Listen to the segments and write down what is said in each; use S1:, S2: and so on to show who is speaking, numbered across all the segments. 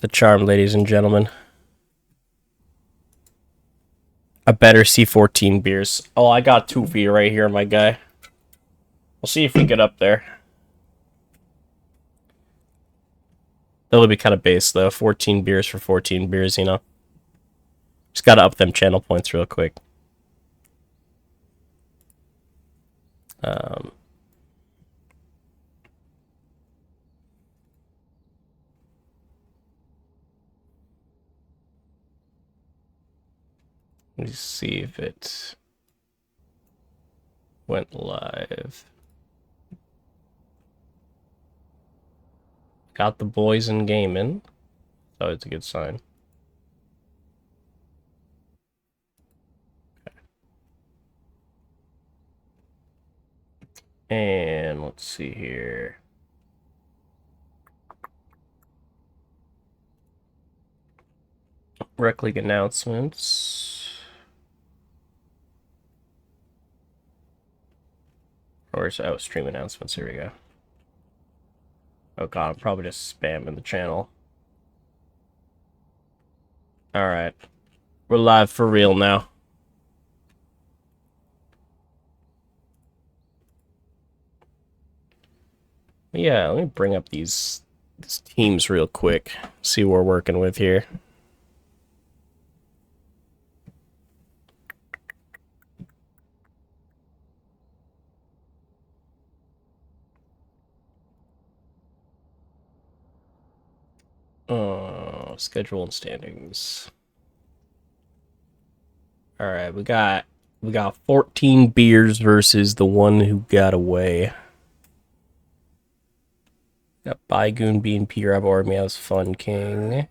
S1: The charm, ladies and gentlemen. A better C14 beers. Oh, I got 2 for you right here, my guy. We'll see if we get up there. That'll be kind of base, though. 14 beers for 14 beers, you know. Just gotta up them channel points real quick. Um, let me see if it went live. Got the boys in gaming. So it's a good sign. And let's see here. Rec League announcements. Or stream announcements. Here we go. Oh god, I'm probably just spamming the channel. Alright. We're live for real now. Yeah, let me bring up these teams real quick. See what we're working with here. Schedule and standings. Alright, we got 14 beers versus the one who got away. Got Bygoon, Bean, P-Rab, Ormeo's Fun King.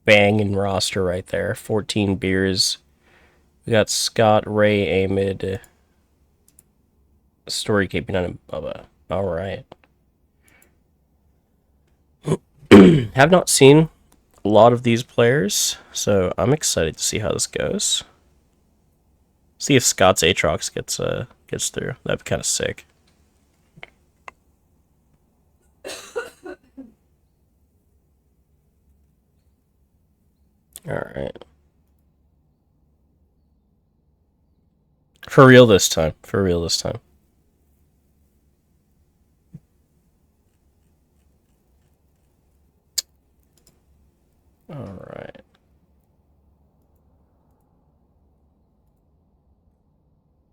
S1: Bang and roster right there. 14 beers. We got Scott, Ray, Amid, Story Keeping on and Bubba. Alright. Have not seen a lot of these players, so I'm excited to see how this goes. See if Scott's Aatrox gets through. That'd be kind of sick. Alright. For real this time. For real this time. Alright.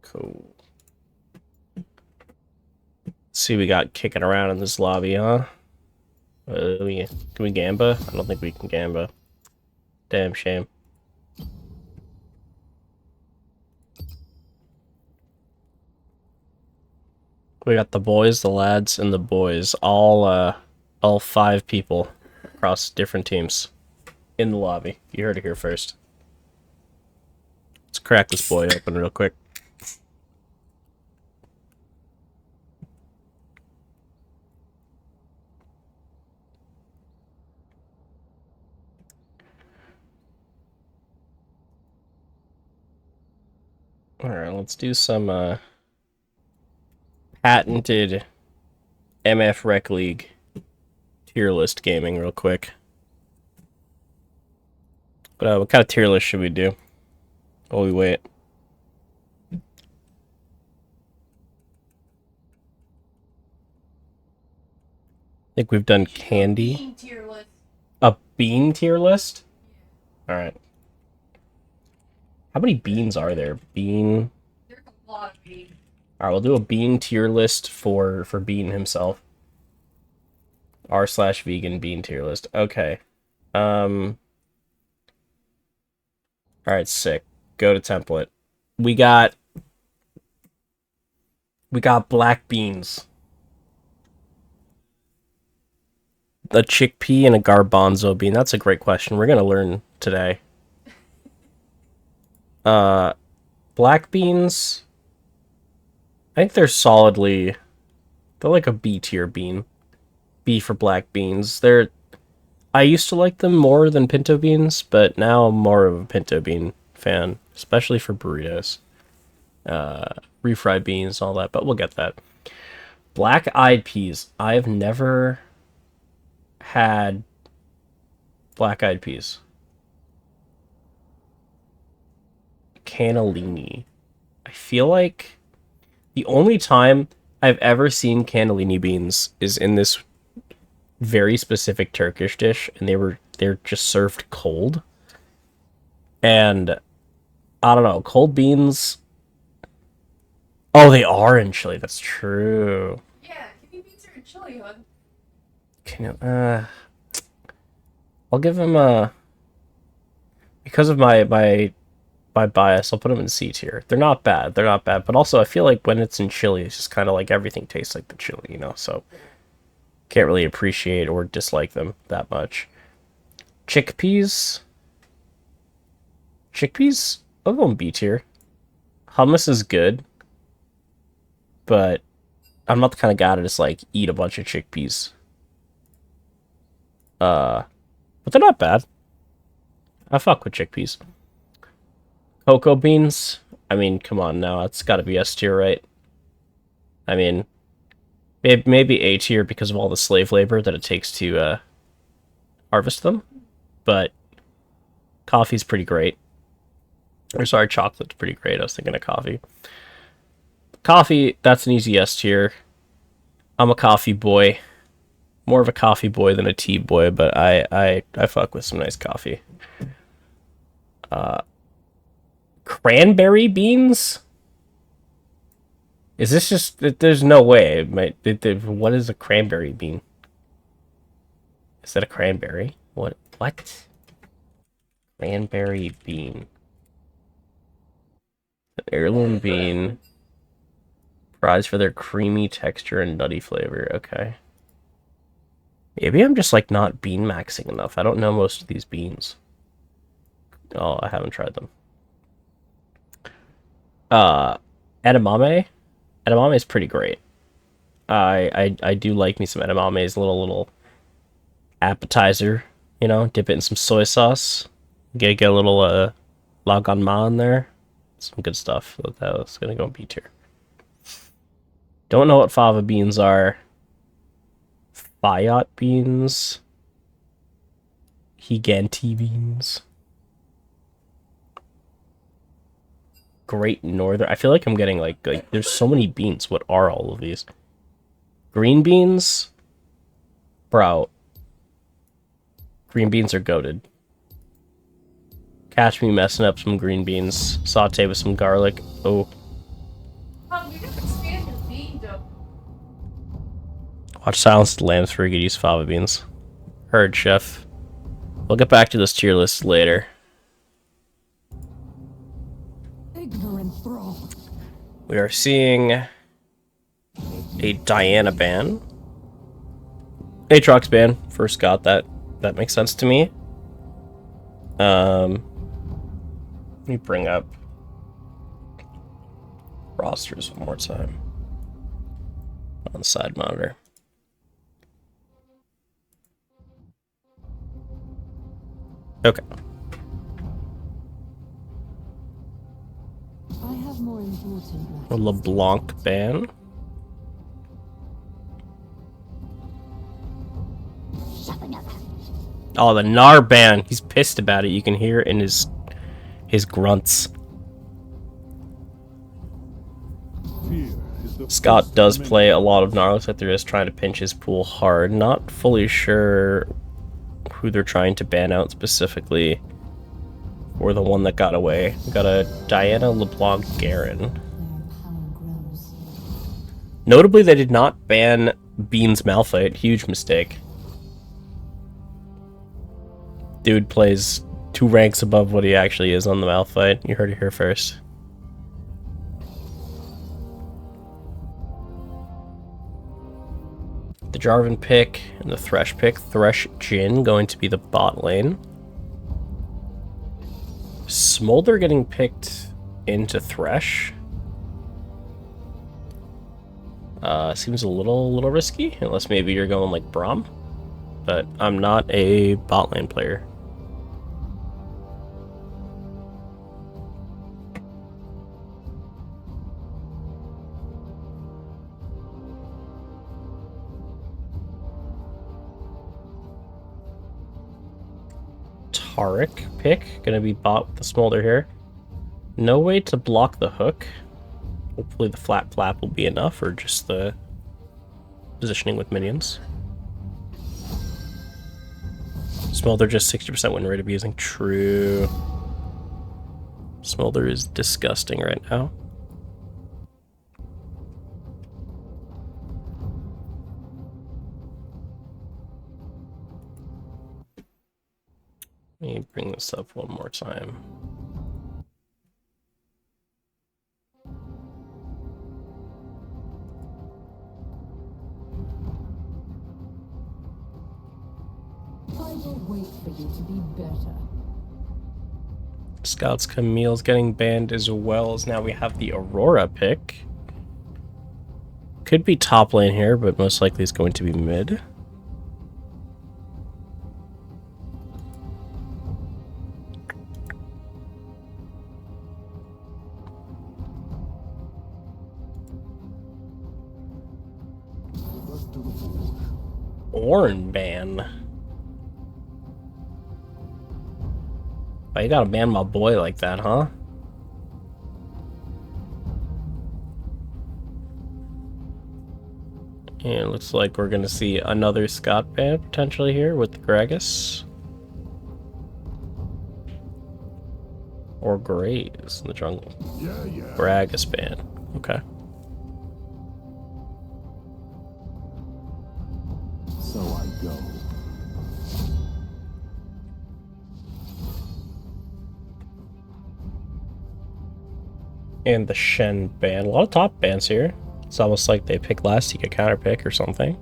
S1: Cool. Let's see, we got kicking around in this lobby, huh? Can we Gamba? I don't think we can Gamba. Damn shame. We got the boys, the lads, and the boys. All 5 people across different teams in the lobby. You heard it here first. Let's crack this boy open real quick. Alright, let's do some patented MF Rec League tier list gaming real quick. But what kind of tier list should we do? While we wait. I think we've done candy.
S2: Bean tier list.
S1: A bean tier list? Alright. How many beans are there? Bean.
S2: There's a lot of beans.
S1: Alright, we'll do a bean tier list for Bean himself. r/vegan bean tier list. Okay. Alright, sick. Go to template. We got black beans. A chickpea and a garbanzo bean. That's a great question. We're gonna learn today. Black beans, I think they're like a B tier bean. B for black beans. I used to like them more than pinto beans, but now I'm more of a pinto bean fan, especially for burritos. Refried beans, all that, but we'll get that. Black-eyed peas. I've never had Black-eyed peas. Cannellini. I feel like the only time I've ever seen cannellini beans is in this very specific Turkish dish, and they're just served cold. And I don't know, cold beans. Oh, they are in Chile. That's true.
S2: Yeah, kidney beans are in chili, hon.
S1: Can you, I'll give him a because of my bias. I'll put them in C tier. They're not bad. They're not bad. But also, I feel like when it's in chili, it's just kind of like everything tastes like the chili, you know. So can't really appreciate or dislike them that much. Chickpeas. Chickpeas. I'll go in B tier. Hummus is good, but I'm not the kind of guy to just like eat a bunch of chickpeas. But they're not bad. I fuck with chickpeas. Cocoa beans. I mean, come on now. It's got to be S tier, right? I mean, maybe A tier because of all the slave labor that it takes to harvest them. But coffee's pretty great. Or sorry, chocolate's pretty great. I was thinking of coffee. Coffee, that's an easy S tier. I'm a coffee boy. More of a coffee boy than a tea boy, but I fuck with some nice coffee. Cranberry beans? Is this just... There's no way. What is a cranberry bean? Is that a cranberry? What? Cranberry bean. An heirloom bean. Prized for their creamy texture and nutty flavor. Okay. Maybe I'm just, like, not bean maxing enough. I don't know most of these beans. Oh, I haven't tried them. Edamame? Edamame is pretty great. I do like me some edamame's little appetizer. You know, dip it in some soy sauce. Get a little laganma in there. Some good stuff. That was gonna go in B tier. Don't know what fava beans are. Fayot beans. Giganti beans. Great Northern. I feel like I'm getting like there's so many beans. What are all of these? Green beans? Bro. Green beans are goated. Catch me messing up some green beans. Saute with some garlic. Oh.
S2: We gotta expand your bean dough.
S1: Watch Silence of the Lambs for use fava beans. Heard, chef. We'll get back to this tier list later.
S3: Ignorant thrall.
S1: We are seeing a Diana ban. Aatrox ban. First got that. That makes sense to me. Let me bring up rosters one more time on the side monitor. Okay.
S3: I have more important
S1: A
S3: matters.
S1: LeBlanc ban. Oh, the Gnar ban. He's pissed about it. You can hear it in his grunts. Scott does play a lot of Gnar. Looks like they're just trying to pinch his pool hard. Not fully sure who they're trying to ban out specifically. Or the one that got away. We got a Diana LeBlanc Garen.
S3: Their power grows.
S1: Notably, they did not ban Bean's Malphite. Huge mistake. Dude plays 2 ranks above what he actually is on the Malphite. You heard it here first. The Jarvan pick and the Thresh pick. Thresh Jhin going to be the bot lane. Smolder getting picked into Thresh. Seems a little risky, unless maybe you're going like Braum. But I'm not a bot lane player. Taric pick. Gonna be bought with the Smolder here. No way to block the hook. Hopefully the flat flap will be enough, or just the positioning with minions. Smolder just 60% win rate of using. True. Smolder is disgusting right now. Let me bring this up one more time.
S3: I will wait for you to be better.
S1: Scout's Camille's getting banned as well, as now we have the Aurora pick. Could be top lane here, but most likely it's going to be mid. Orn ban. Why you gotta ban my boy like that, huh? And it looks like we're gonna see another Scott ban potentially here with Gragas. Or Graves in the jungle.
S4: Yeah.
S1: Gragas ban. Okay.
S4: So I go.
S1: And the Shen ban. A lot of top bans here. It's almost like they pick last, you get counter pick or something.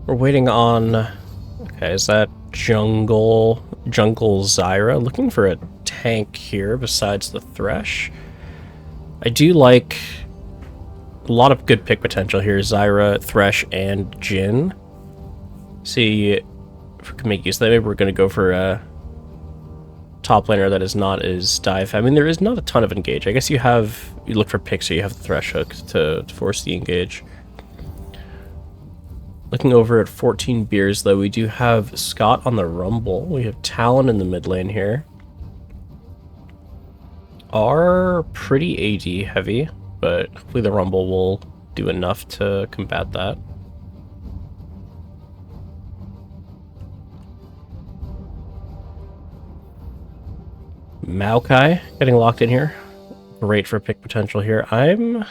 S1: We're waiting on... Okay, is that Jungle Zyra? Looking for a tank here besides the Thresh. I do like a lot of good pick potential here. Zyra, Thresh, and Jhin. See if we can make use of that. Maybe we're going to go for a top laner that is not as dive. I mean, there is not a ton of engage. I guess you look for picks, so you have the Thresh hook to force the engage. Looking over at 14 beers, though, we do have Scott on the Rumble. We have Talon in the mid lane here. Are pretty AD heavy, but hopefully the Rumble will do enough to combat that. Maokai getting locked in here. Great for pick potential here. I'm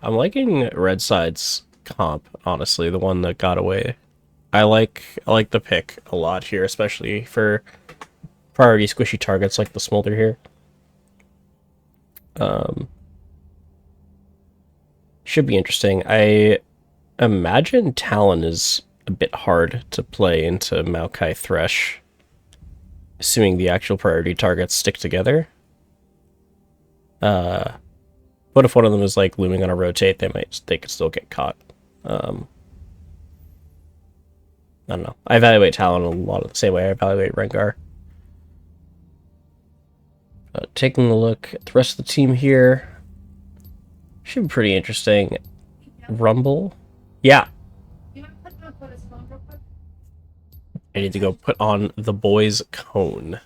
S1: liking Red Side's comp, honestly, the one that got away. I like the pick a lot here, especially for priority squishy targets like the Smolder here. Should be interesting. I imagine Talon is a bit hard to play into Maokai Thresh, assuming the actual priority targets stick together. What if one of them is like looming on a rotate? They could still get caught. I don't know. I evaluate Talon a lot of the same way I evaluate Rengar. Taking a look at the rest of the team here. Should be pretty interesting. Rumble. Yeah.
S2: You want to put his phone real quick?
S1: I need to go put on the boy's cone.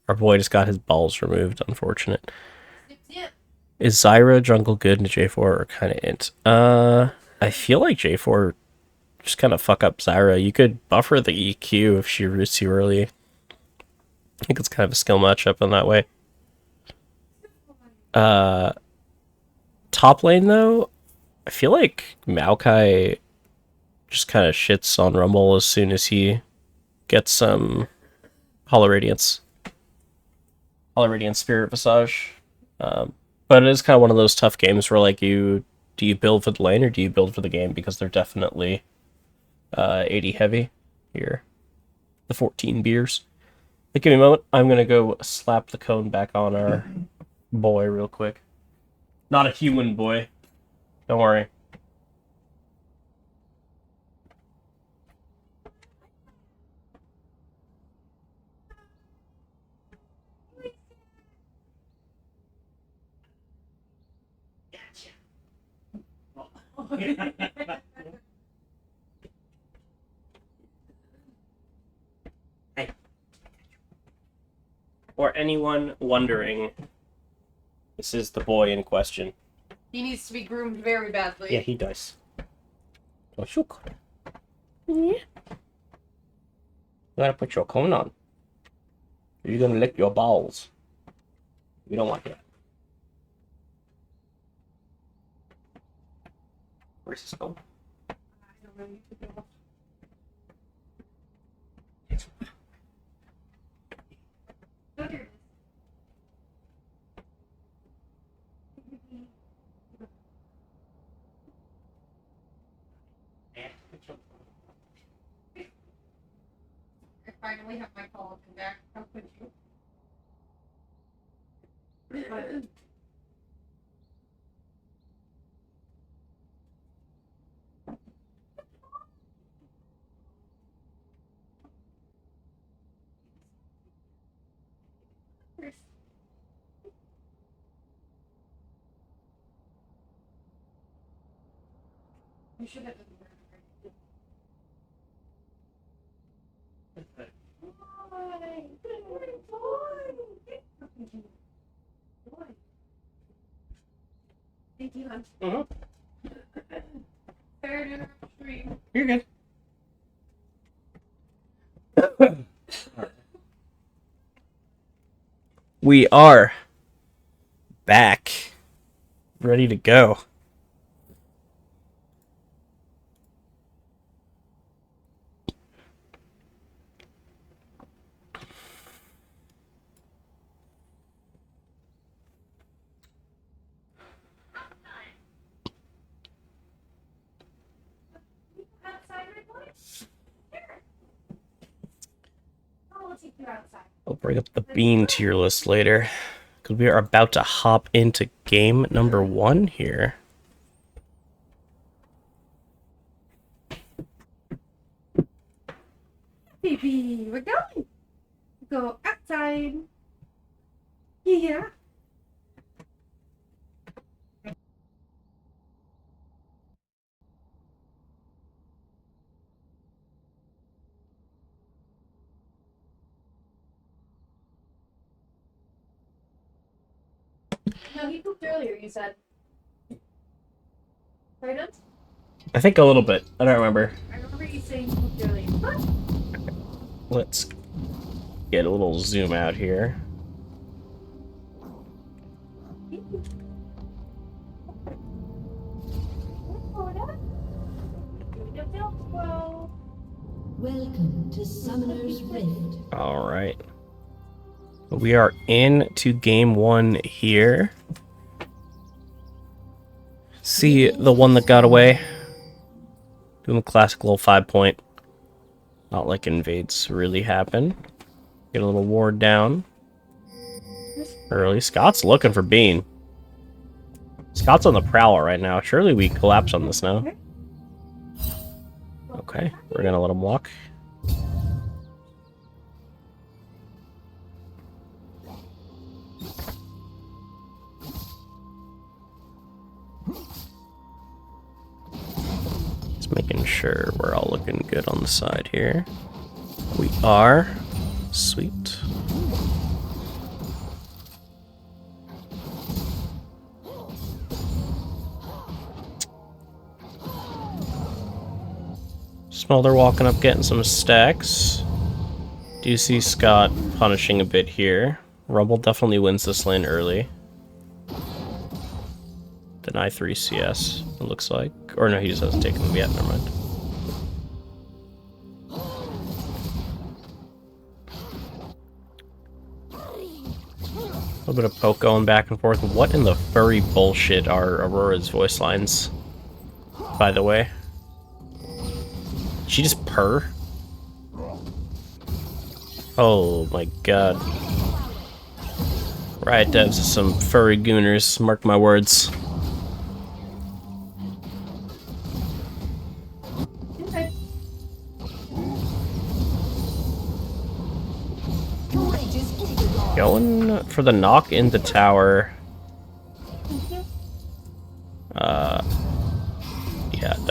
S1: Our boy just got his balls removed, unfortunate.
S2: Yeah.
S1: Is Zyra jungle good into J4 or kind of int? I feel like J4 just kind of fuck up Zyra. You could buffer the EQ if she roots you early. I think it's kind of a skill matchup in that way. Top lane, though, I feel like Maokai just kind of shits on Rumble as soon as he gets some Hollow Radiance Spirit Visage. But it is kind of one of those tough games where, like, do you build for the lane or do you build for the game? Because they're definitely 80 heavy here. The 14 beers. But give me a moment. I'm going to go slap the cone back on our boy real quick. Not a human boy. Don't worry. Hey. Or anyone wondering, this is the boy in question.
S2: He needs to be groomed very badly.
S1: Yeah, he does. Oh, shook. Yeah. You gotta put your cone on. You're gonna lick your balls. We don't want that. Where's this going?
S2: I don't know. You could go. Oh, here it is. I finally have my call come back. How could you? You should have done that. Why? Why? Thank you, hon. Fair dinner stream.
S1: You're good. We are back. Ready to go.
S2: Outside, my boy? Sure. I'll take you outside.
S1: I'll bring up the bean tier list later. Because we are about to hop into game number 1 here.
S2: Baby, we're going. Go outside. Yeah. No, he pooped earlier, you said. Right, Nuts?
S1: I think a little bit. I don't remember.
S2: I remember you saying he pooped earlier. What?
S1: Let's get a little zoom out here.
S3: Welcome to Summoner's Rift.
S1: All right. We are into game 1 here. See the one that got away. Doing the classic little 5-point. Not like invades really happen. Get a little ward down. Early. Scott's looking for Bean. Scott's on the prowler right now. Surely we collapse on this now. Okay, we're gonna let him walk. Just making sure we're all looking good on the side here. We are. Sweet. Smolder walking up, getting some stacks. Do see Scott punishing a bit here. Rumble definitely wins this lane early. Deny 3 CS, it looks like. Or no, he just hasn't taken them yet, never mind. A little bit of poke going back and forth. What in the furry bullshit are Aurora's voice lines, by the way? She just purr? Oh my god. Riot devs are some furry gooners, mark my words. Going for the knock in the tower.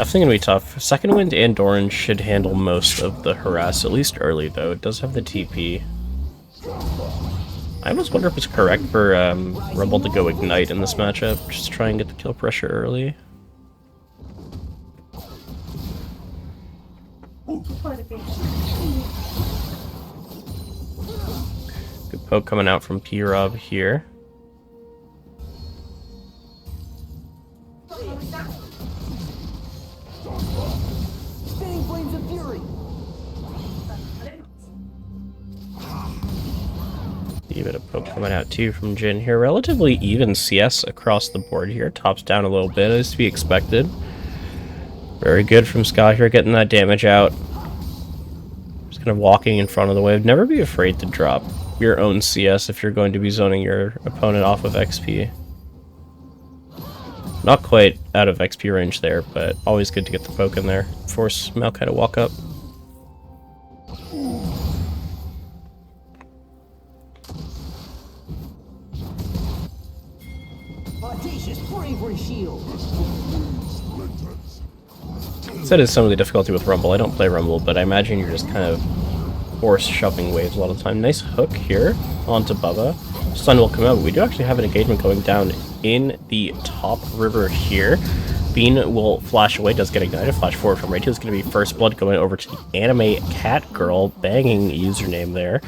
S1: Definitely gonna be tough. Second Wind and Doran should handle most of the harass, at least early though. It does have the TP. I almost wonder if it's correct for Rumble to go Ignite in this matchup. Just try and get the kill pressure early. Good poke coming out from P-Rob here.
S5: Spinning flames of fury.
S1: A bit of poke coming out too from Jin here. Relatively even CS across the board here. Tops down a little bit, as to be expected. Very good from Scott here, getting that damage out. Just kind of walking in front of the wave. Never be afraid to drop your own CS if you're going to be zoning your opponent off of XP. Not quite out of XP range there, but always good to get the poke in there. Force Maokai to walk up.
S5: Audacious bravery shield.
S1: That is some of the difficulty with Rumble. I don't play Rumble, but I imagine you're just kind of force shoving waves a lot of the time. Nice hook here onto Bubba. Stun will come out, but we do actually have an engagement going down in the top river here. Bean will flash away, does get ignited. Flash forward from right. It's going to be First Blood going over to the Anime Cat Girl. Banging username there.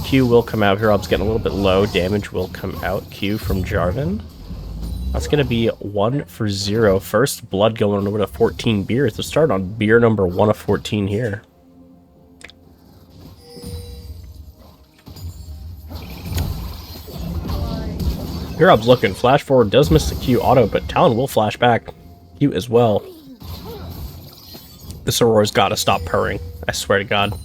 S1: Q will come out here. Rob's getting a little bit low. Damage will come out. Q from Jarvan. That's going to be 1 for 0. First Blood going over to 14 beers. Let's start on beer number 1 of 14 here. Rob's looking. Flash forward does miss the Q auto, but Talon will flash back. Q as well. This Aurora's got to stop purring. I swear to God.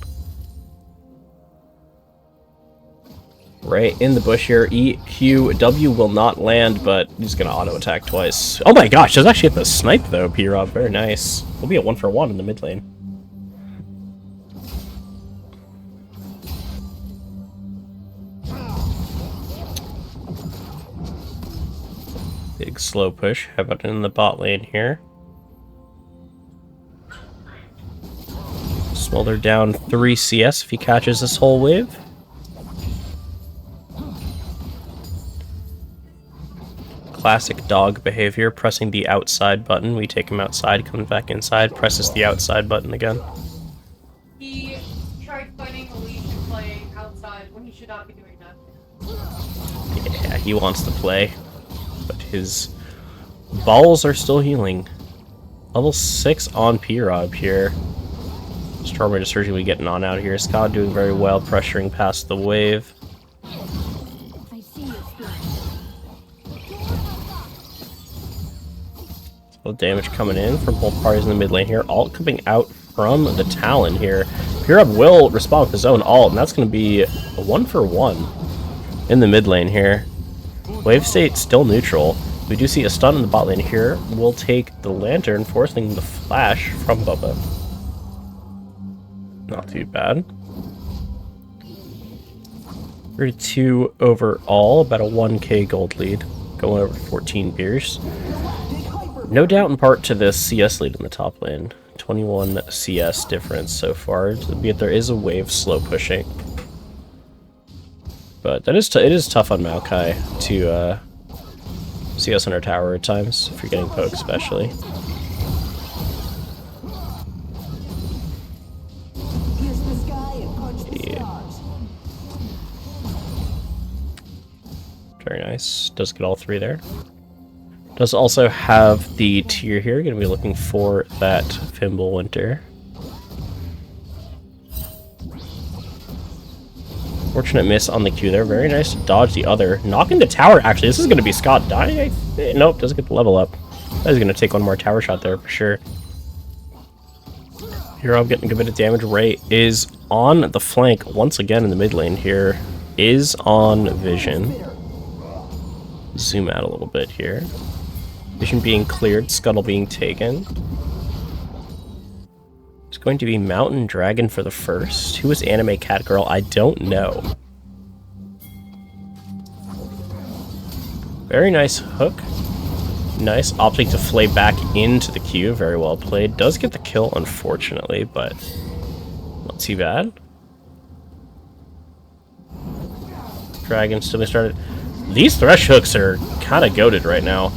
S1: Right in the bush here. EQW will not land, but he's going to auto attack twice. Oh my gosh, does actually hit the snipe though, P-Rob. Very nice. We'll be at 1 for 1 in the mid lane. Big slow push. How about in the bot lane here? Smolder down 3 CS if he catches this whole wave. Classic dog behavior, pressing the outside button. We take him outside, comes back inside, presses the outside button again.
S2: He tried fighting Elise and playing outside when he should not be doing that.
S1: Yeah, he wants to play, but his balls are still healing. Level 6 on P-Rob here. Stormwind is surgically getting on out here. Scott doing very well, pressuring past the wave.
S3: I see you.
S1: Little damage coming in from both parties in the mid lane here. Ult coming out from the Talon here. P-Rob will respond with his own ult, and that's going to be a 1 for 1 in the mid lane here. Wave state still neutral. We do see a stun in the bot lane here. We'll take the Lantern, forcing the flash from Bubba. Not too bad. 32 overall, about a 1k gold lead. Going over 14 beers. No doubt in part to this CS lead in the top lane. 21 CS difference so far, albeit there is a wave slow pushing. But that is it is tough on Maokai to CS on our tower at times, if you're getting poked especially.
S5: Pierce the sky and punch the stars.
S1: Very nice. Does get all 3 there. Does also have the tier here. Going to be looking for that Fimble Winter. Fortunate miss on the Q there. Very nice to dodge the other. Knocking the tower, actually. This is going to be Scott dying. Nope, doesn't get the level up. That is going to take one more tower shot there for sure. Here I'm getting a good bit of damage. Ray is on the flank once again in the mid lane here. Is on Vision. Zoom out a little bit here. Vision being cleared, Scuttle being taken. It's going to be Mountain Dragon for the first. Who is Anime Cat Girl? I don't know. Very nice hook. Nice. Opting to flay back into the queue. Very well played. Does get the kill, unfortunately, but not too bad. Dragon still started. These thresh hooks are kind of goated right now.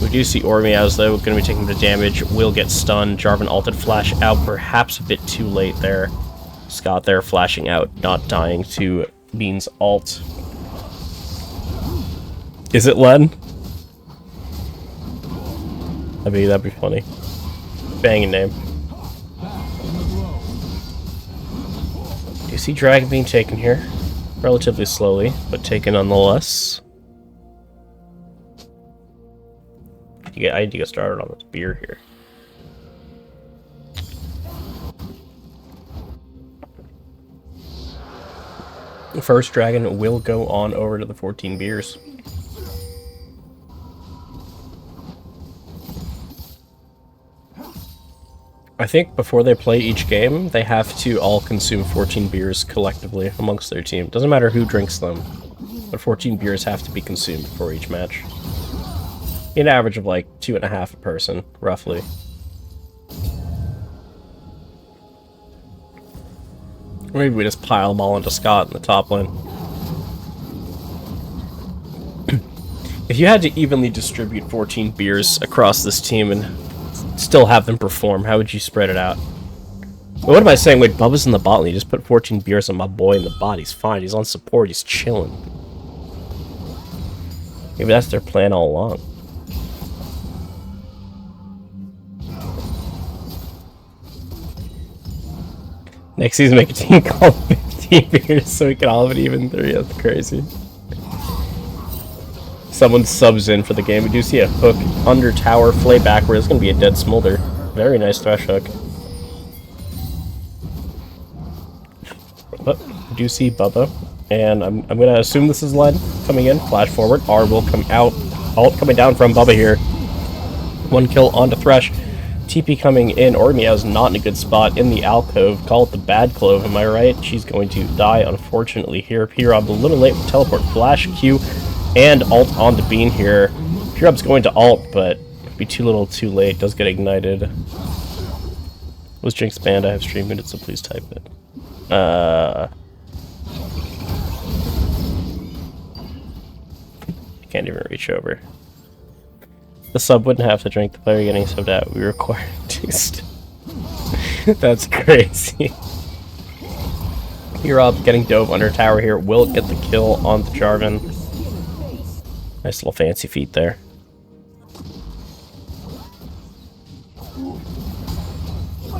S1: We do see Ormeows, though, going to be taking the damage. Will get stunned. Jarvan ulted flash out, perhaps a bit too late there. Scott there flashing out, not dying to Bean's ult. Is it Len? That'd be funny. Banging name. You see Dragon being taken here. Relatively slowly, but taken nonetheless. I need to get started on this beer here. The first dragon will go on over to the 14 beers. I think before they play each game, they have to all consume 14 beers collectively amongst their team. Doesn't matter who drinks them, but 14 beers have to be consumed before each match. An average of like 2.5 a person, roughly. Or maybe we just pile them all into Scott in the top lane. If you had to evenly distribute 14 beers across this team and still have them perform, how would you spread it out? What am I saying? Wait, Bubba's in the bot lane. You just put 14 beers on my boy in the bot. He's fine. He's on support. He's chilling. Maybe that's their plan all along. Next season, make a team called 15 beers so we can all have an even 3. That's crazy. Someone subs in for the game. We do see a hook under tower, flay backward. It's going to be a dead smolder. Very nice thresh hook. But we do see Bubba. And I'm going to assume this is Len coming in. Flash forward. R will come out. Ult coming down from Bubba here. 1 kill onto Thresh. TP coming in. Ormeow's not in a good spot in the alcove. Call it the bad clove, am I right? She's going to die, unfortunately, here. P-Rob a little late with teleport. Flash, Q, and ult onto Bean here. P-Rob's going to ult, but be too little too late. Does get ignited. Was Jinx banned? I have stream muted, so please type it. Can't even reach over. The sub wouldn't have to drink, the player getting subbed out. We require to. That's crazy. P-Rob getting dove under tower here. Will get the kill on the Jarvan. Nice little fancy feat there.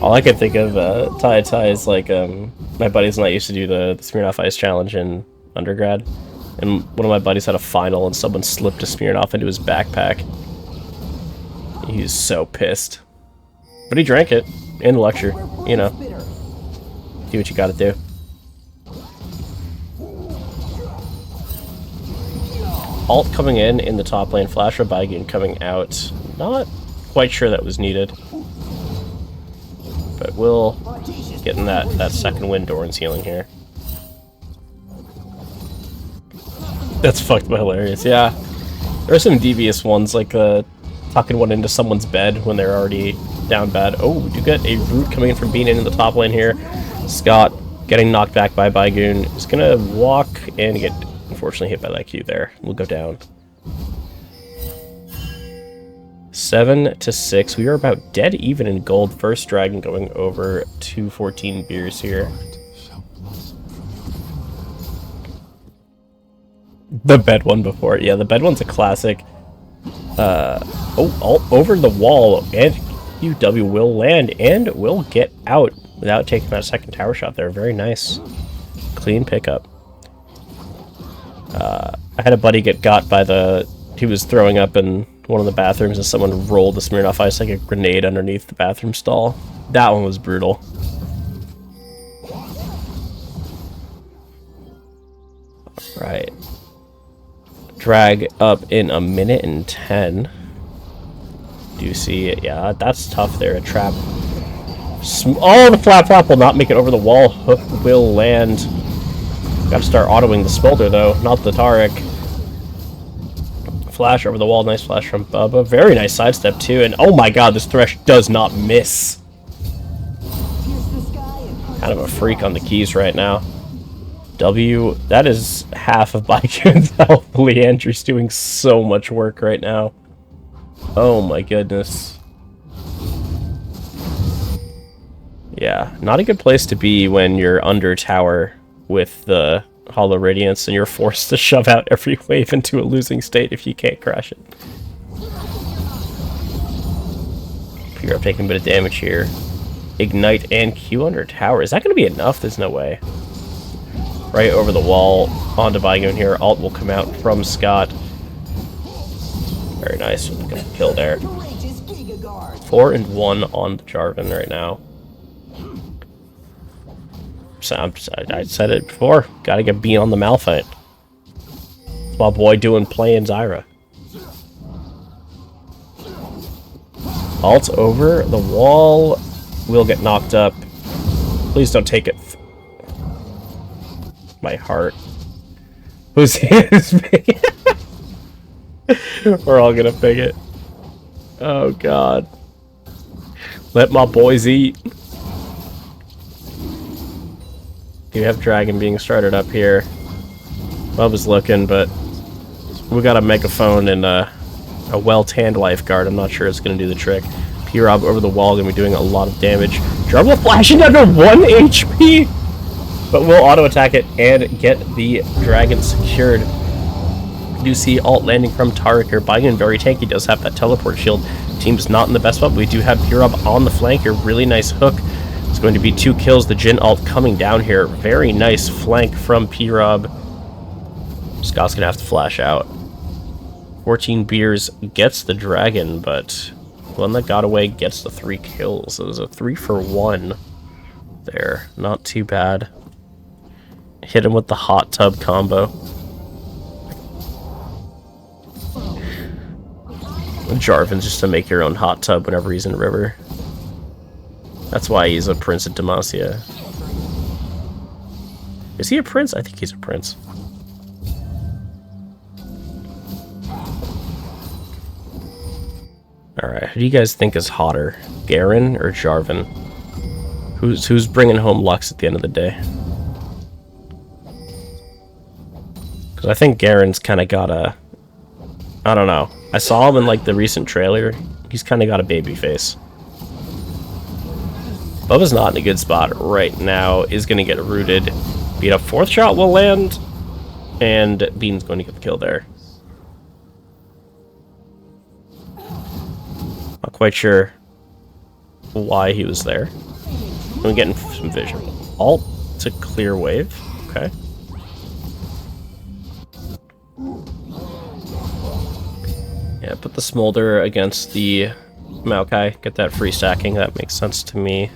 S1: All I could think of, Tai is like, my buddies and I used to do the Smirnoff Ice Challenge in undergrad. And one of my buddies had a final and someone slipped a Smirnoff into his backpack. He was so pissed. But he drank it in the lecture, you know. Do what you gotta do. Ult coming in the top lane, Flash or Baigun coming out. Not quite sure that was needed. But we'll getting that second win Doran's healing here. That's fucked but hilarious, yeah. There are some devious ones, like tucking one into someone's bed when they're already down bad. Oh, we do get a root coming in from Bean in the top lane here. Scott getting knocked back by Baigun. He's gonna walk and get unfortunately hit by that Q there. We'll go down. 7-6. We are about dead even in gold. First dragon going over to 14 beers here. The bed one before. Yeah, the bed one's a classic. Oh, over the wall, and UW will land and will get out without taking that second tower shot there. Very nice. Clean pickup. I had a buddy get got by he was throwing up in one of the bathrooms and someone rolled the Smirnoff Ice like a grenade underneath the bathroom stall. That one was brutal. Right. Drag up in 1:10. Do you see it? Yeah, that's tough there. A trap. Oh, the flap will not make it over the wall. Hook will land. Gotta start autoing the Smolder, though, not the Taric. Flash over the wall. Nice flash from Bubba. Very nice sidestep, too. And oh my god, this Thresh does not miss. Kind of a freak on the keys right now. W, that is half of Baikun's health. Leandry's doing so much work right now. Oh my goodness. Yeah, not a good place to be when you're under tower with the Hollow Radiance and you're forced to shove out every wave into a losing state if you can't crash it. You're taking a bit of damage here. Ignite and Q under tower. Is that going to be enough? There's no way. Right over the wall onto Baigun here. Ult will come out from Scott. Very nice with the kill there. 4 and 1 on the Jarvan right now. So I said it before. Gotta get B on the Malphite. My boy doing playing Zyra. Ult over the wall. Will get knocked up. Please don't take it. My heart. Who's his? We're all gonna pick it. Oh god. Let my boys eat. You have Dragon being started up here. Bubba's looking, but we got a megaphone and a well-tanned lifeguard. I'm not sure it's gonna do the trick. P-Rob over the wall, gonna be doing a lot of damage. Jarvan flashing down to 1 HP! But we'll auto-attack it and get the dragon secured. You do see ult landing from Taric here. Baigun very tanky, does have that teleport shield. Team's not in the best spot, but we do have P-Rob on the flank here. Really nice hook. It's going to be 2 kills. The Jhin ult coming down here. Very nice flank from P-Rob. Scott's gonna have to flash out. 14 beers gets the dragon, but one that got away gets the 3 kills. It was a 3 for 1 there. Not too bad. Hit him with the hot tub combo. Jarvan's just to make your own hot tub whenever he's in river. That's why he's a prince of Demacia. Is he a prince? I think he's a prince. Alright, who do you guys think is hotter? Garen or Jarvan? Who's bringing home Lux at the end of the day? Because I think Garen's kind of got a... I don't know. I saw him in like the recent trailer. He's kind of got a baby face. Bubba's not in a good spot right now. Is going to get rooted. Beat up 4th shot will land. And Bean's going to get the kill there. Not quite sure why he was there. I'm getting some vision. Alt to clear wave. Okay. Yeah, put the Smolder against the Maokai. Get that free stacking. That makes sense to me.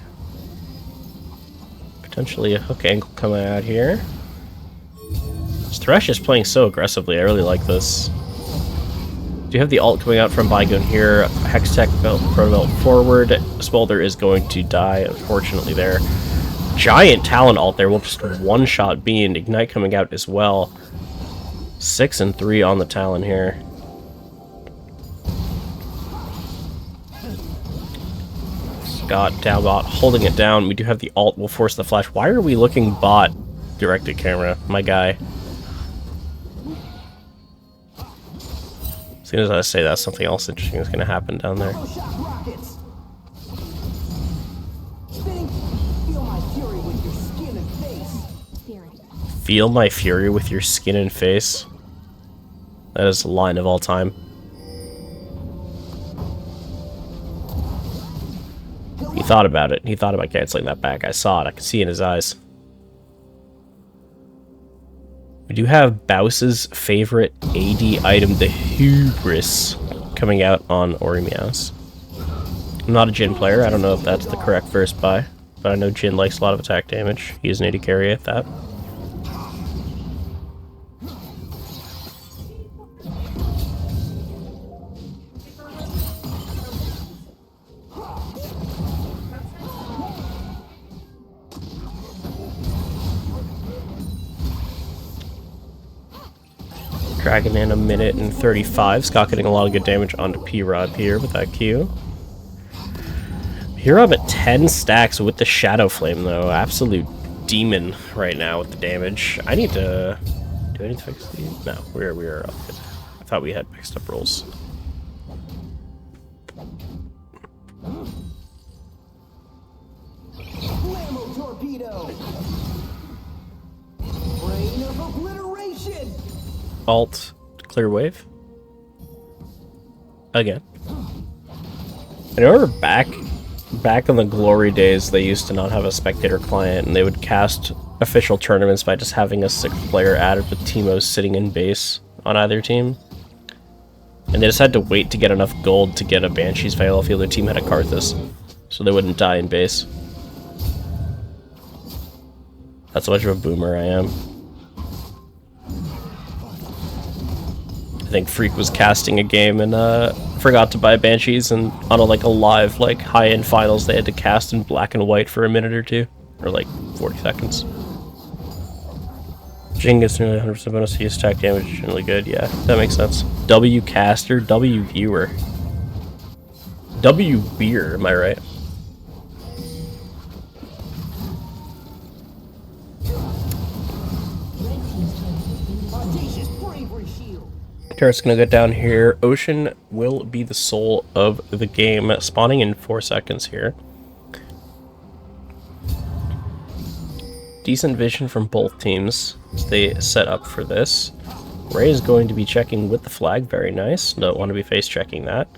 S1: Potentially a hook angle coming out here. This Thresh is playing so aggressively. I really like this. Do you have the ult coming out from Baigun here? Hextech belt, Proto forward. Smolder is going to die, unfortunately, there. Giant Talon ult there. Will just one-shot Bean. Ignite coming out as well. 6 and 3 on the Talon here. Scott, Dalbot holding it down. We do have the ult. We'll force the flash. Why are we looking bot directed camera? My guy. As soon as I say that, something else interesting is going to happen down there. Feel my fury with your skin and face. That is the line of all time. He thought about it. He thought about canceling that back. I saw it. I could see it in his eyes. We do have Bowse's favorite AD item, the Hubris, coming out on Orimias. I'm not a Jhin player. I don't know if that's the correct first buy, but I know Jhin likes a lot of attack damage. He is an AD carry at that. Dragon in a minute and 35. Scott getting a lot of good damage onto P-Rob here with that Q. P-Rob at 10 stacks with the Shadow Flame, though. Absolute demon right now with the damage. I need to... Do I need to fix these? No, we are up. I thought we had mixed up rolls.
S5: Blammo torpedo. Rain of obliteration.
S1: Alt, clear wave. Again. I remember back in the glory days, they used to not have a spectator client, and they would cast official tournaments by just having a 6th player added with Teemos sitting in base on either team. And they just had to wait to get enough gold to get a Banshee's Veil if the other team had a Karthus, so they wouldn't die in base. That's how much of a boomer I am. I think Freak was casting a game and forgot to buy Banshees, and on a live high-end finals they had to cast in black and white for a minute or two, or 40 seconds. Jing gets nearly 100% bonus to use attack damage, really good, yeah, that makes sense. W caster, W viewer. W beer, am I right?
S5: Audacious bravery shield.
S1: Turret's gonna get down here. Ocean will be the soul of the game, spawning in 4 seconds here. Decent vision from both teams as they set up for this. Ray is going to be checking with the flag, very nice. Don't want to be face checking that.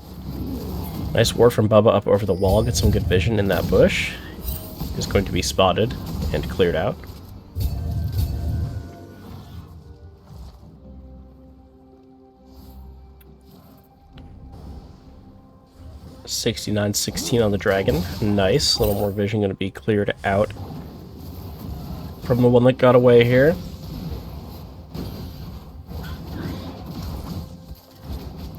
S1: Nice ward from Bubba up over the wall, get some good vision in that bush. Is going to be spotted and cleared out. (69-16) on the dragon. Nice. A little more vision going to be cleared out from the one that got away here.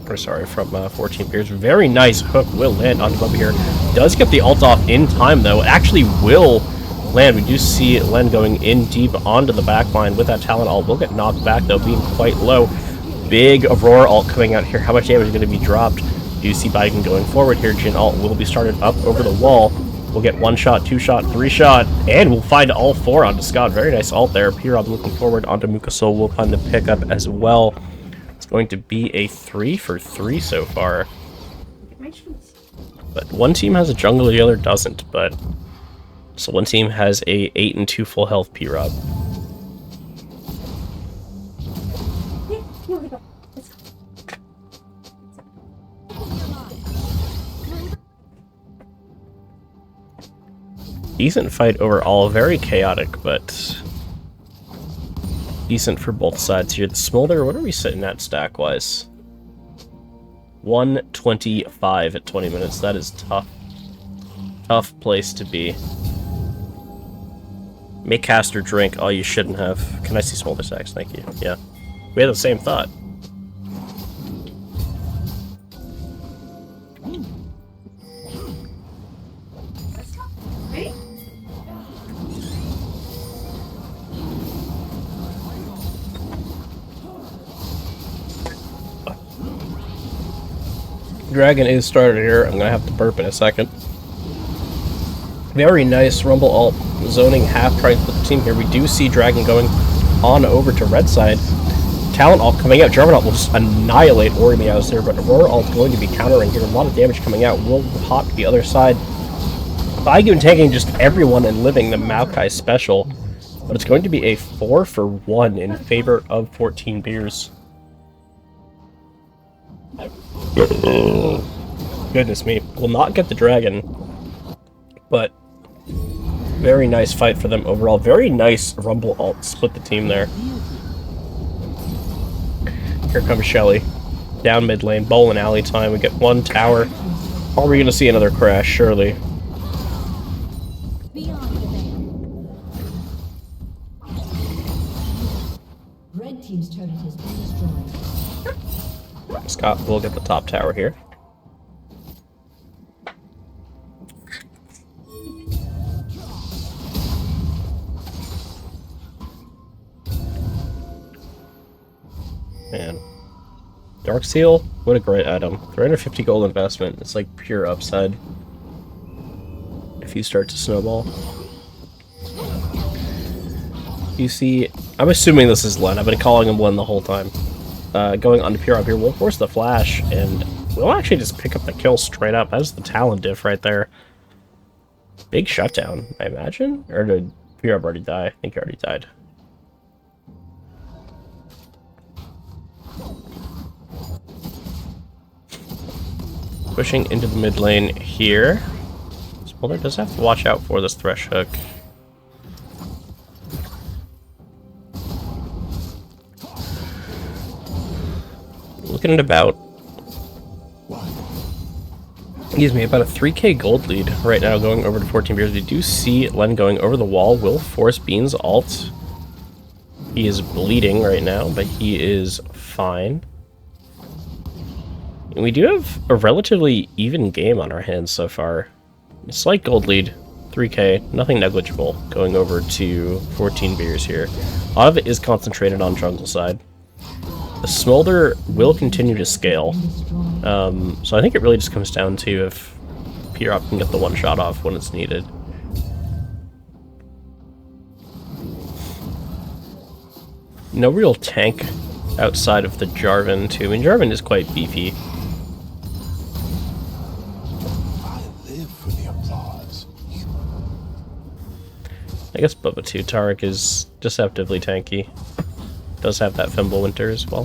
S1: Or sorry, from 14 Beers. Very nice hook will land on Bubba here. Does get the ult off in time though. It actually will land. We do see Len going in deep onto the back line with that Talon ult. Will get knocked back though, being quite low. Big Aurora ult coming out here. How much damage is going to be dropped? Do see Biden going forward here. Jin ult will be started up over the wall. We'll get 1 shot, 2 shot, 3 shot, and we'll find all 4 onto Scott. Very nice ult there. P-Rob looking forward onto Mukasol. We'll find the pickup as well. It's going to be a 3 for 3 so far. But one team has a jungle, the other doesn't. But so one team has a 8 and 2 full health P-Rob. Decent fight overall, very chaotic, but decent for both sides here. The Smolder, what are we sitting at stack-wise? 125 at 20 minutes. That is tough. Tough place to be. Make caster drink. Oh, you shouldn't have. Can I see Smolder stacks? Thank you. Yeah. We had the same thought. Dragon is started here. I'm gonna have to burp in a second. Very nice Rumble ult zoning half trying to split the team here. We do see Dragon going on over to red side. Talent ult coming out. German ult will just annihilate Ori Meows there, but Aurora ult going to be countering here. A lot of damage coming out. Will pop the other side. Baigun taking just everyone and living the Maokai special, but it's going to be a 4 for 1 in favor of 14 Beers. Goodness me. Will not get the dragon, but very nice fight for them overall. Very nice Rumble ult. Split the team there. Here comes Shelly. Down mid lane. Bowl and alley time. We get 1 tower. Are we going to see another crash? Surely.
S3: Beyond the veil. Red team's turret has been destroyed.
S1: Scott will get the top tower here. Man. Dark Seal? What a great item. 350 gold investment. It's like pure upside. If you start to snowball. You see, I'm assuming this is Len. I've been calling him Len the whole time. Going on to pure up here, we'll force the flash, and we'll actually just pick up the kill straight up. That's the talent diff right there. Big shutdown, I imagine? Or did pure up already die? I think he already died. Pushing into the mid lane here. Smolder does have to watch out for this Thresh Hook. Looking at about, excuse me, about a 3k gold lead right now going over to 14 beers. We do see Len going over the wall, will force Bean's ult. He is bleeding right now, but he is fine. And we do have a relatively even game on our hands so far. A slight gold lead, 3k, nothing negligible, going over to 14 beers here. A lot of it is concentrated on jungle side. The Smolder will continue to scale, so I think it really just comes down to if P-Rop can get the one shot off when it's needed. No real tank outside of the Jarvan too. I mean, Jarvan is quite beefy. I guess Bubba 2 Taric is deceptively tanky. Does have that Fimbulwinter as well.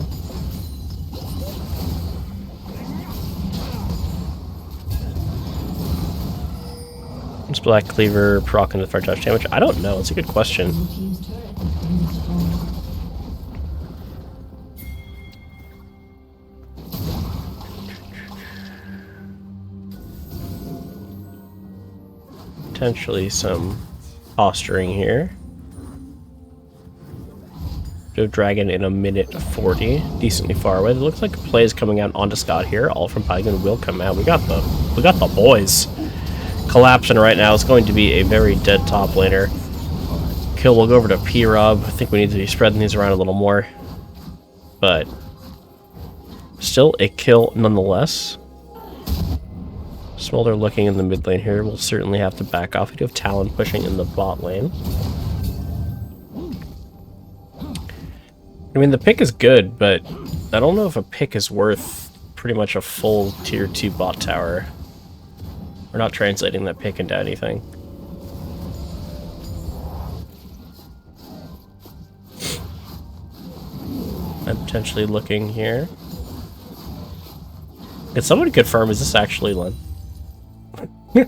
S1: Is Black Cleaver proc into fire touch damage? I don't know. It's a good question. Potentially some posturing here. Joe Dragon in a minute 40, decently far away. It looks like a play is coming out onto Scott here. All from Pygon will come out. We got the boys collapsing right now. It's going to be a very dead top laner. Kill will go over to P-Rob. I think we need to be spreading these around a little more, but still a kill nonetheless. Smolder looking in the mid lane here. We'll certainly have to back off. We do have Talon pushing in the bot lane. I mean, the pick is good, but I don't know if a pick is worth pretty much a full tier 2 bot tower. We're not translating that pick into anything. I'm potentially looking here. Can someone confirm, is this actually Len? Do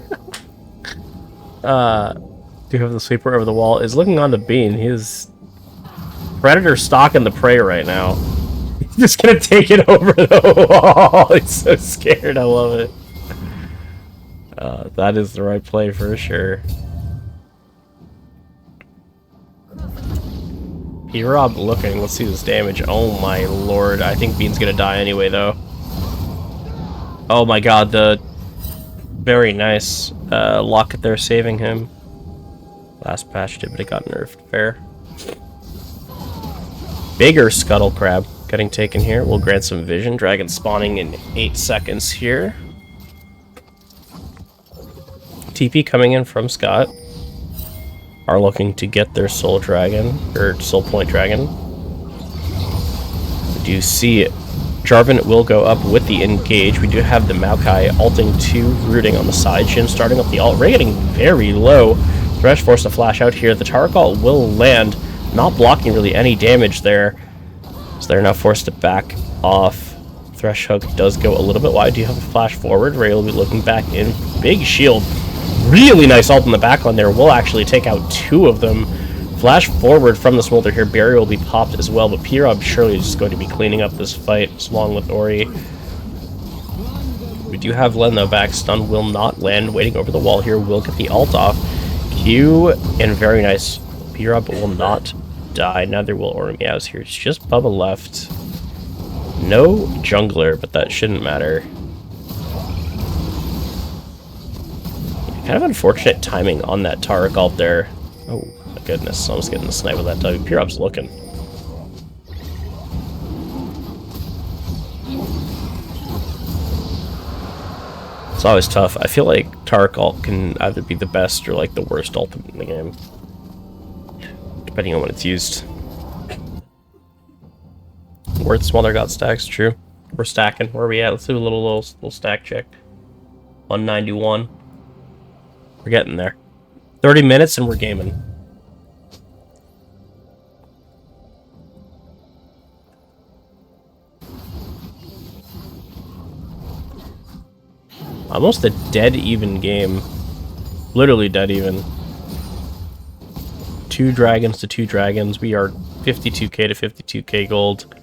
S1: you have the sweeper over the wall? Is looking on the bean. He is Predator stalking the prey right now. He's just gonna take it over the wall. He's so scared. I love it. That is the right play for sure. P-Rob looking. Let's see this damage. Oh my lord. I think Bean's gonna die anyway, though. Oh my god, the very nice locket there saving him. Last patch did, but it got nerfed. Fair. Bigger Scuttle Crab getting taken here. We'll grant some vision. Dragon spawning in 8 seconds here. TP coming in from Scott. Are looking to get their Soul Dragon, or Soul Point Dragon. We do see Jarvan will go up with the engage. We do have the Maokai ulting 2, rooting on the side. Shin starting up the ult. Ray getting very low. Thresh forced to flash out here. The Taric ult will land. Not blocking really any damage there. So they're now forced to back off. Thresh Hook does go a little bit wide. Do you have a flash forward? Ray will be looking back in. Big shield. Really nice ult in the backline there. We'll actually take out 2 of them. Flash forward from the Smolder here. Barrier will be popped as well, but P-Rob surely is just going to be cleaning up this fight along with Ori. We do have Len though back. Stun will not land. Waiting over the wall here. Will get the ult off. Q and very nice. P-Rob will not die. Neither will Ori Meows here. It's just Bubba left. No jungler, but that shouldn't matter. Kind of unfortunate timing on that Taric ult there. Oh my goodness, almost getting the snipe with that W. P-Rob's looking. always tough. I feel like Tark ult can either be the best or like the worst ult in the game, depending on when it's used. Worth Smolder got stacks, true. We're stacking. Where are we at? Let's do a little stack check. 191. We're getting there. 30 minutes and we're gaming. Almost a dead even game. Literally dead even. 2 dragons to 2 dragons. We are 52k to 52k gold.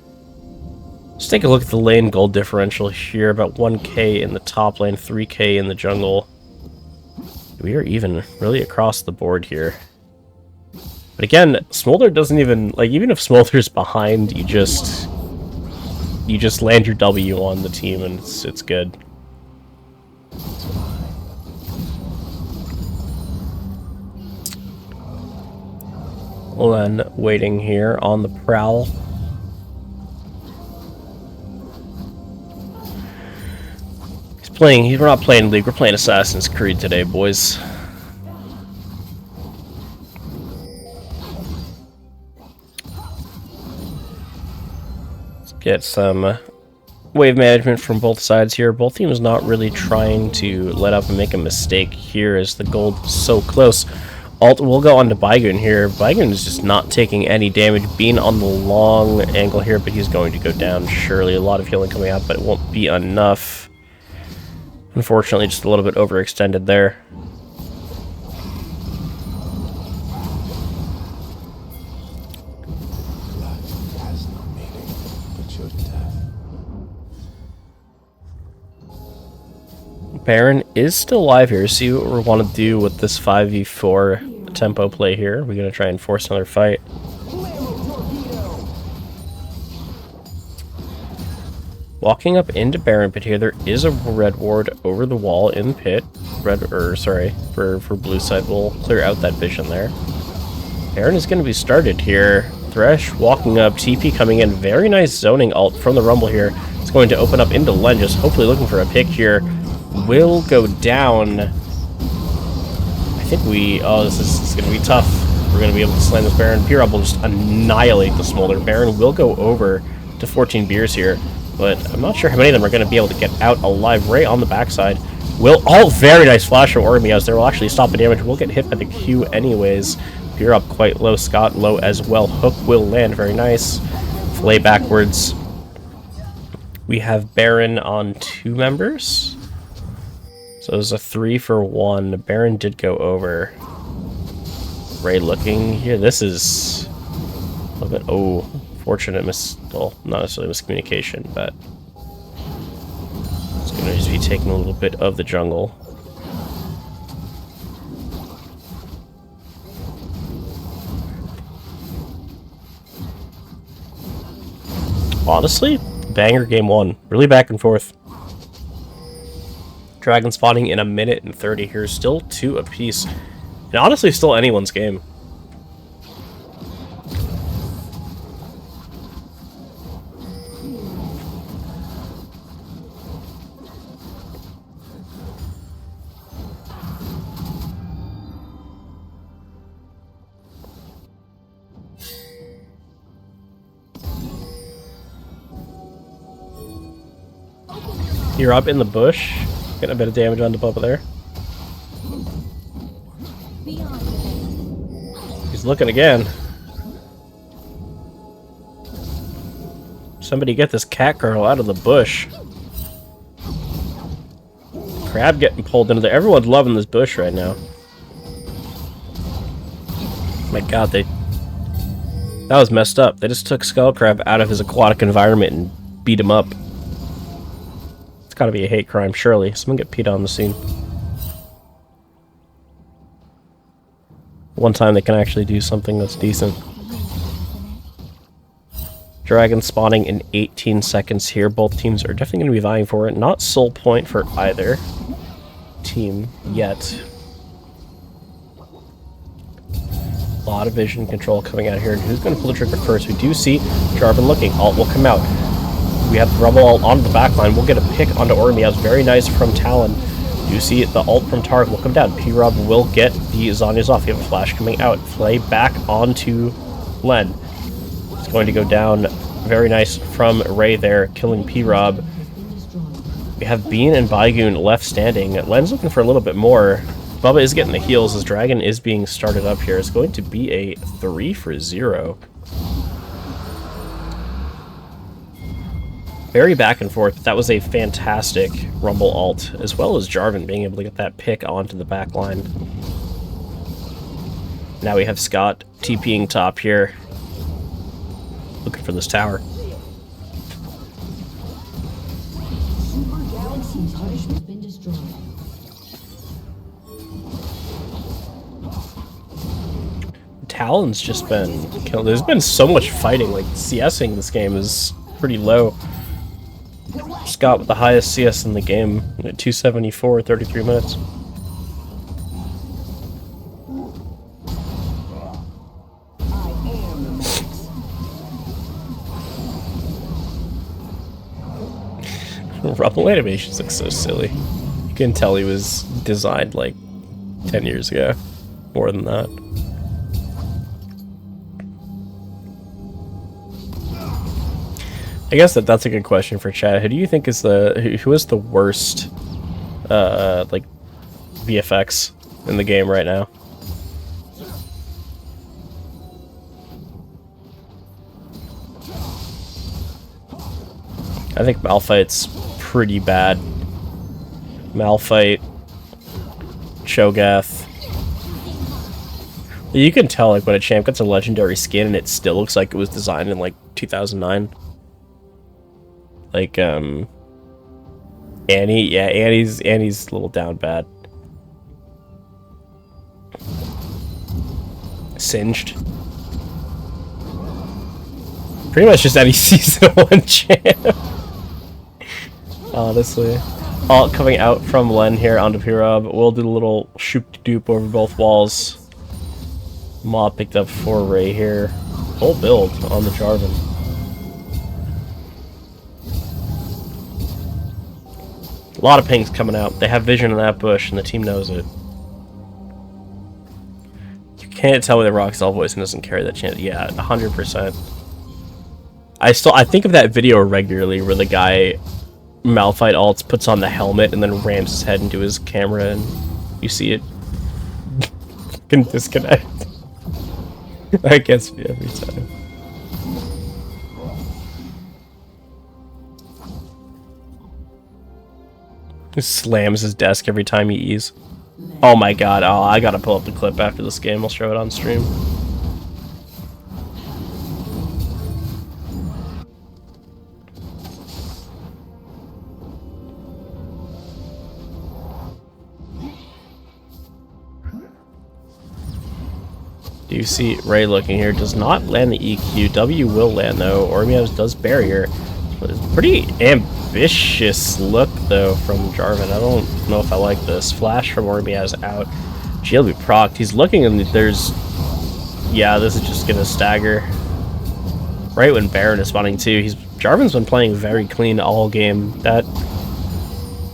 S1: Let's take a look at the lane gold differential here. About 1k in the top lane, 3k in the jungle. We are even really across the board here. But again, Smolder doesn't even, like, even if Smolder's behind, you just land your W on the team and it's good. Len waiting here on the prowl. We're not playing League, we're playing Assassin's Creed today, boys. Let's get some wave management from both sides here. Both teams not really trying to let up and make a mistake here as the gold is so close. Alt will go on to Baigun here. Baigun is just not taking any damage, being on the long angle here, but he's going to go down surely. A lot of healing coming out, but it won't be enough. Unfortunately, just a little bit overextended there.
S4: Has no meaning but your death.
S1: Baron is still alive here. See what we want to do with this 5v4 tempo play here. We're going to try and force another fight. Walking up into Baron pit here, there is a red ward over the wall in pit. For blue side, we'll clear out that vision there. Baron is going to be started here. Thresh walking up, TP coming in. Very nice zoning ult from the Rumble here. It's going to open up into Len, just hopefully looking for a pick here. Will go down. I think this is going to be tough. We're going to be able to slam this Baron. P-Rob will just annihilate the Smolder. Baron will go over to 14 beers here, but I'm not sure how many of them are going to be able to get out alive. Ray on the backside. Very nice flash from Ormias. There will actually stop the damage. We'll get hit by the Q anyways. P-Rob quite low. Scott low as well. Hook will land. Very nice. Flay backwards. We have Baron on 2 members. So it was a 3 for 1. Baron did go over. Ray looking here. This is a little bit, fortunate well, not necessarily miscommunication, but it's going to just be taking a little bit of the jungle. Honestly, banger game 1. Really back and forth. Dragon spawning in 1 minute and 30 here. Still 2 apiece. And honestly, still anyone's game. You're up in the bush. Getting a bit of damage on the Bubba there. He's looking again. Somebody get this cat girl out of the bush. Crab getting pulled into there. Everyone's loving this bush right now. My god, that was messed up. They just took Skull Crab out of his aquatic environment and beat him up. It's gotta be a hate crime, surely. Someone get PETA on the scene. One time they can actually do something that's decent. Dragon spawning in 18 seconds here. Both teams are definitely going to be vying for it. Not soul point for either team yet. A lot of vision control coming out here. And who's going to pull the trigger first? We do see Jarvan looking. Alt will come out. We have the Rumble Alt onto the backline. We'll get a pick onto Ormias. Very nice from Talon. You see the ult from Targ will come down. P-Rob will get the Zhonya's off. You have a flash coming out. Play back onto Len. It's going to go down. Very nice from Ray there, killing P-Rob. We have Bean and Baigoon left standing. Len's looking for a little bit more. Bubba is getting the heals as Dragon is being started up here. It's going to be a 3-for-0. Very back and forth, but that was a fantastic Rumble ult, as well as Jarvan being able to get that pick onto the back line. Now we have Scott TPing top here, looking for this tower.
S3: Super Galaxy Touch has been destroyed.
S1: Talon's just been killing. There's been so much fighting, like CSing this game is pretty low. Scott with the highest CS in the game at 274, 33 minutes.
S5: I am the Max.
S1: Rumble animations look so silly. You can tell he was designed like 10 years ago. More than that. I guess that's a good question for chat. Who do you think is who is the worst like VFX in the game right now? I think Malphite's pretty bad. Malphite, Cho'Gath. You can tell like when a champ gets a legendary skin and it still looks like it was designed in like 2009. Like, Annie, yeah, Annie's a little down bad. Singed. Pretty much just any season 1 champ. Honestly. All coming out from Len here onto P-Rob. We'll do a little shoop-de-doop over both walls. Ma picked up 4 Ray here. Full build on the Jarvan. A lot of pings coming out. They have vision in that bush, and the team knows it. You can't tell me the Roxel voice doesn't carry that chance. Yeah, 100%. I think of that video regularly where the guy Malphite ults, puts on the helmet, and then rams his head into his camera, and you see it can disconnect. That gets me every time. He slams his desk every time he eats. Oh my god, oh, I gotta pull up the clip after this game, I'll show it on stream. Do you see Ray looking here? Does not land the EQ. W will land though. Ormios does barrier. It's a pretty ambitious look though from Jarvan. I don't know if I like this. Flash from Ormios out. GLB procced. He's looking and there's... Yeah, this is just gonna stagger. Right when Baron is spawning too. Jarvan's been playing very clean all game. That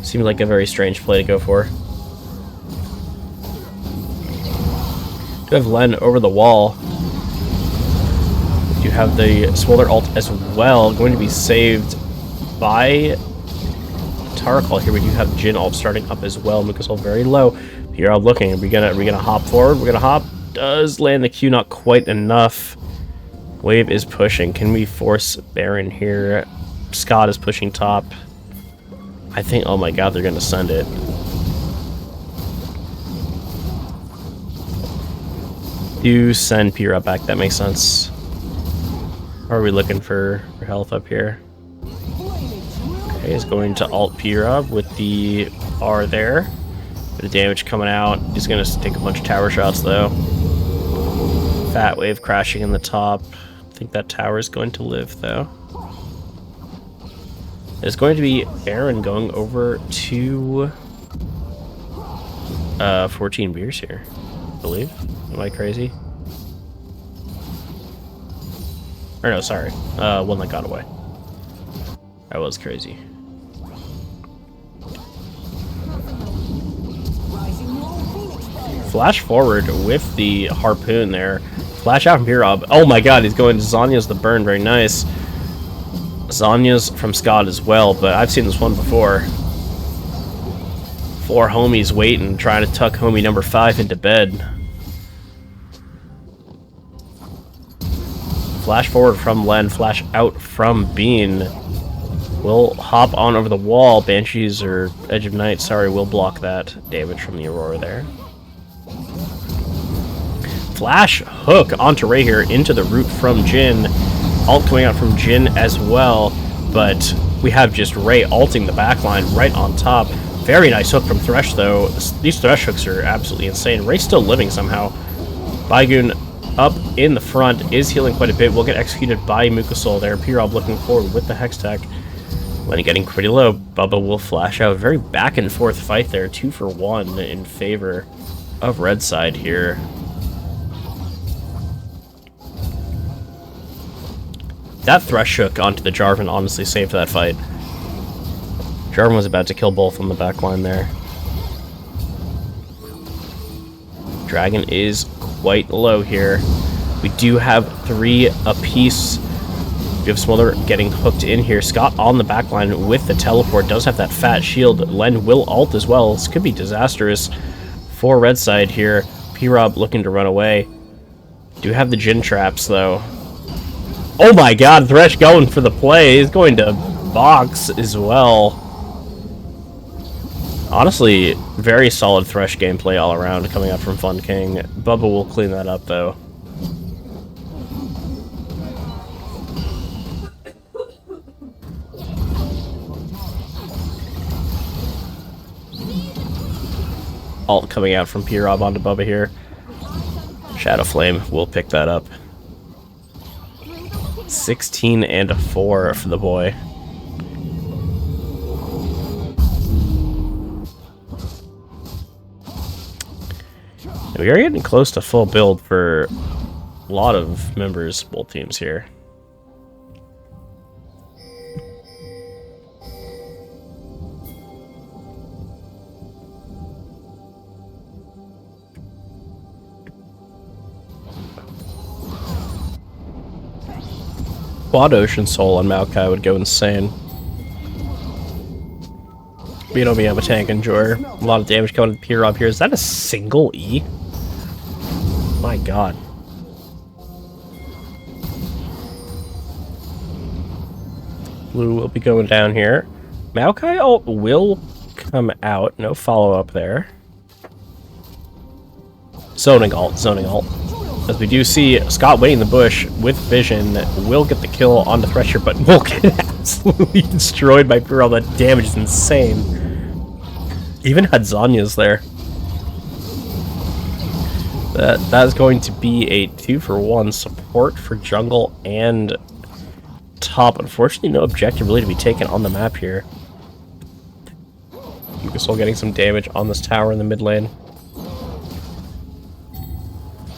S1: seemed like a very strange play to go for. You have Len over the wall. You have the Swolder ult as well, going to be saved by Tarakal here. We do have Jin ult starting up as well. Mukasol very low. Here I'm looking. Are we gonna hop forward? We're gonna hop. Does land the Q, not quite enough. Wave is pushing. Can we force Baron here? Scott is pushing top. I think, oh my god, they're gonna send it. Do send Pyrrha back, that makes sense. Or are we looking for health up here? Okay, he's going to ult Pyrrha with the R there. Bit of damage coming out. He's gonna take a bunch of tower shots though. Fat wave crashing in the top. I think that tower is going to live though. There's going to be Baron going over to 14 beers here, I believe. Am I crazy? Or no, sorry. One that got away. I was crazy. Flash forward with the harpoon there. Flash out from Pirob. Oh my god, he's going to Zanya's the burn. Very nice. Zanya's from Scott as well, but I've seen this one before. 4 homies waiting, trying to tuck homie number 5 into bed. Flash forward from Len, flash out from Bean. We'll hop on over the wall. Banshees or Edge of Night, sorry, we'll block that damage from the Aurora there. Flash hook onto Ray here into the root from Jin. Ult coming out from Jin as well, but we have just Ray ulting the backline right on top. Very nice hook from Thresh though. These Thresh hooks are absolutely insane. Ray's still living somehow. Baigun up in the front is healing quite a bit. Will get executed by Mukasol there. Pirob looking forward with the Hex Tech. Lenny getting pretty low. Bubba will flash out. Very back and forth fight there. 2 for 1 in favor of Red side here. That Thresh hook onto the Jarvan honestly saved that fight. Jarvan was about to kill both on the back line there. Dragon is quite low here. We do have 3 apiece. We have Smolder getting hooked in here. Scott on the back line with the teleport. Does have that fat shield. Len will ult as well. This could be disastrous for Red side here. Pirob looking to run away. Do have the Jin traps though. Oh my god, Thresh going for the play. He's going to box as well. Honestly, very solid Thresh gameplay all around coming up from Fun King. Bubba will clean that up though. Ult coming out from Pirob onto Bubba here. Shadow Flame will pick that up. 16 and a 4 for the boy. We are getting close to full build for a lot of members, both teams here. Quad Ocean Soul on Maokai would go insane. Beat on me, I'm a tank enjoyer. A lot of damage coming to Pirob here. Is that a single E? My god. Blue will be going down here. Maokai ult will come out. No follow-up there. Zoning ult, zoning ult. As we do see Scott waiting in the bush with vision, will get the kill on the Thresher, but will get absolutely destroyed by Pirob. That damage is insane. Even had Zanya's there. That is going to be a 2 for 1 support for jungle and top. Unfortunately, no objective really to be taken on the map here. Mukasol getting some damage on this tower in the mid lane.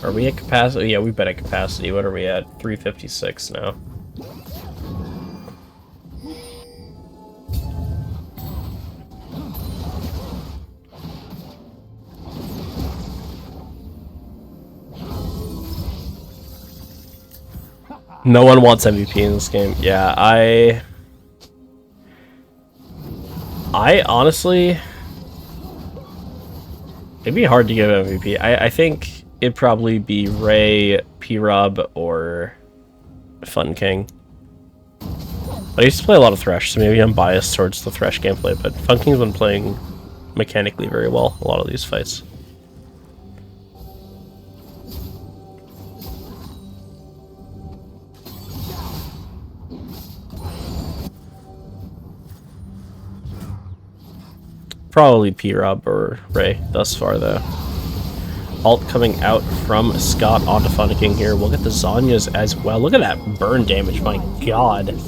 S1: Are we at capacity? Yeah, we've been at capacity. What are we at? 356 now. No one wants MVP in this game. Yeah, I honestly, it'd be hard to give MVP. I think it'd probably be Ray, Pirob, or Fun King. But I used to play a lot of Thresh, so maybe I'm biased towards the Thresh gameplay, but Fun King's been playing mechanically very well a lot of these fights. Probably Pirob or Ray thus far, though. Ult coming out from Scott onto Fun King here. We'll get the Zanya's as well. Look at that burn damage, my god.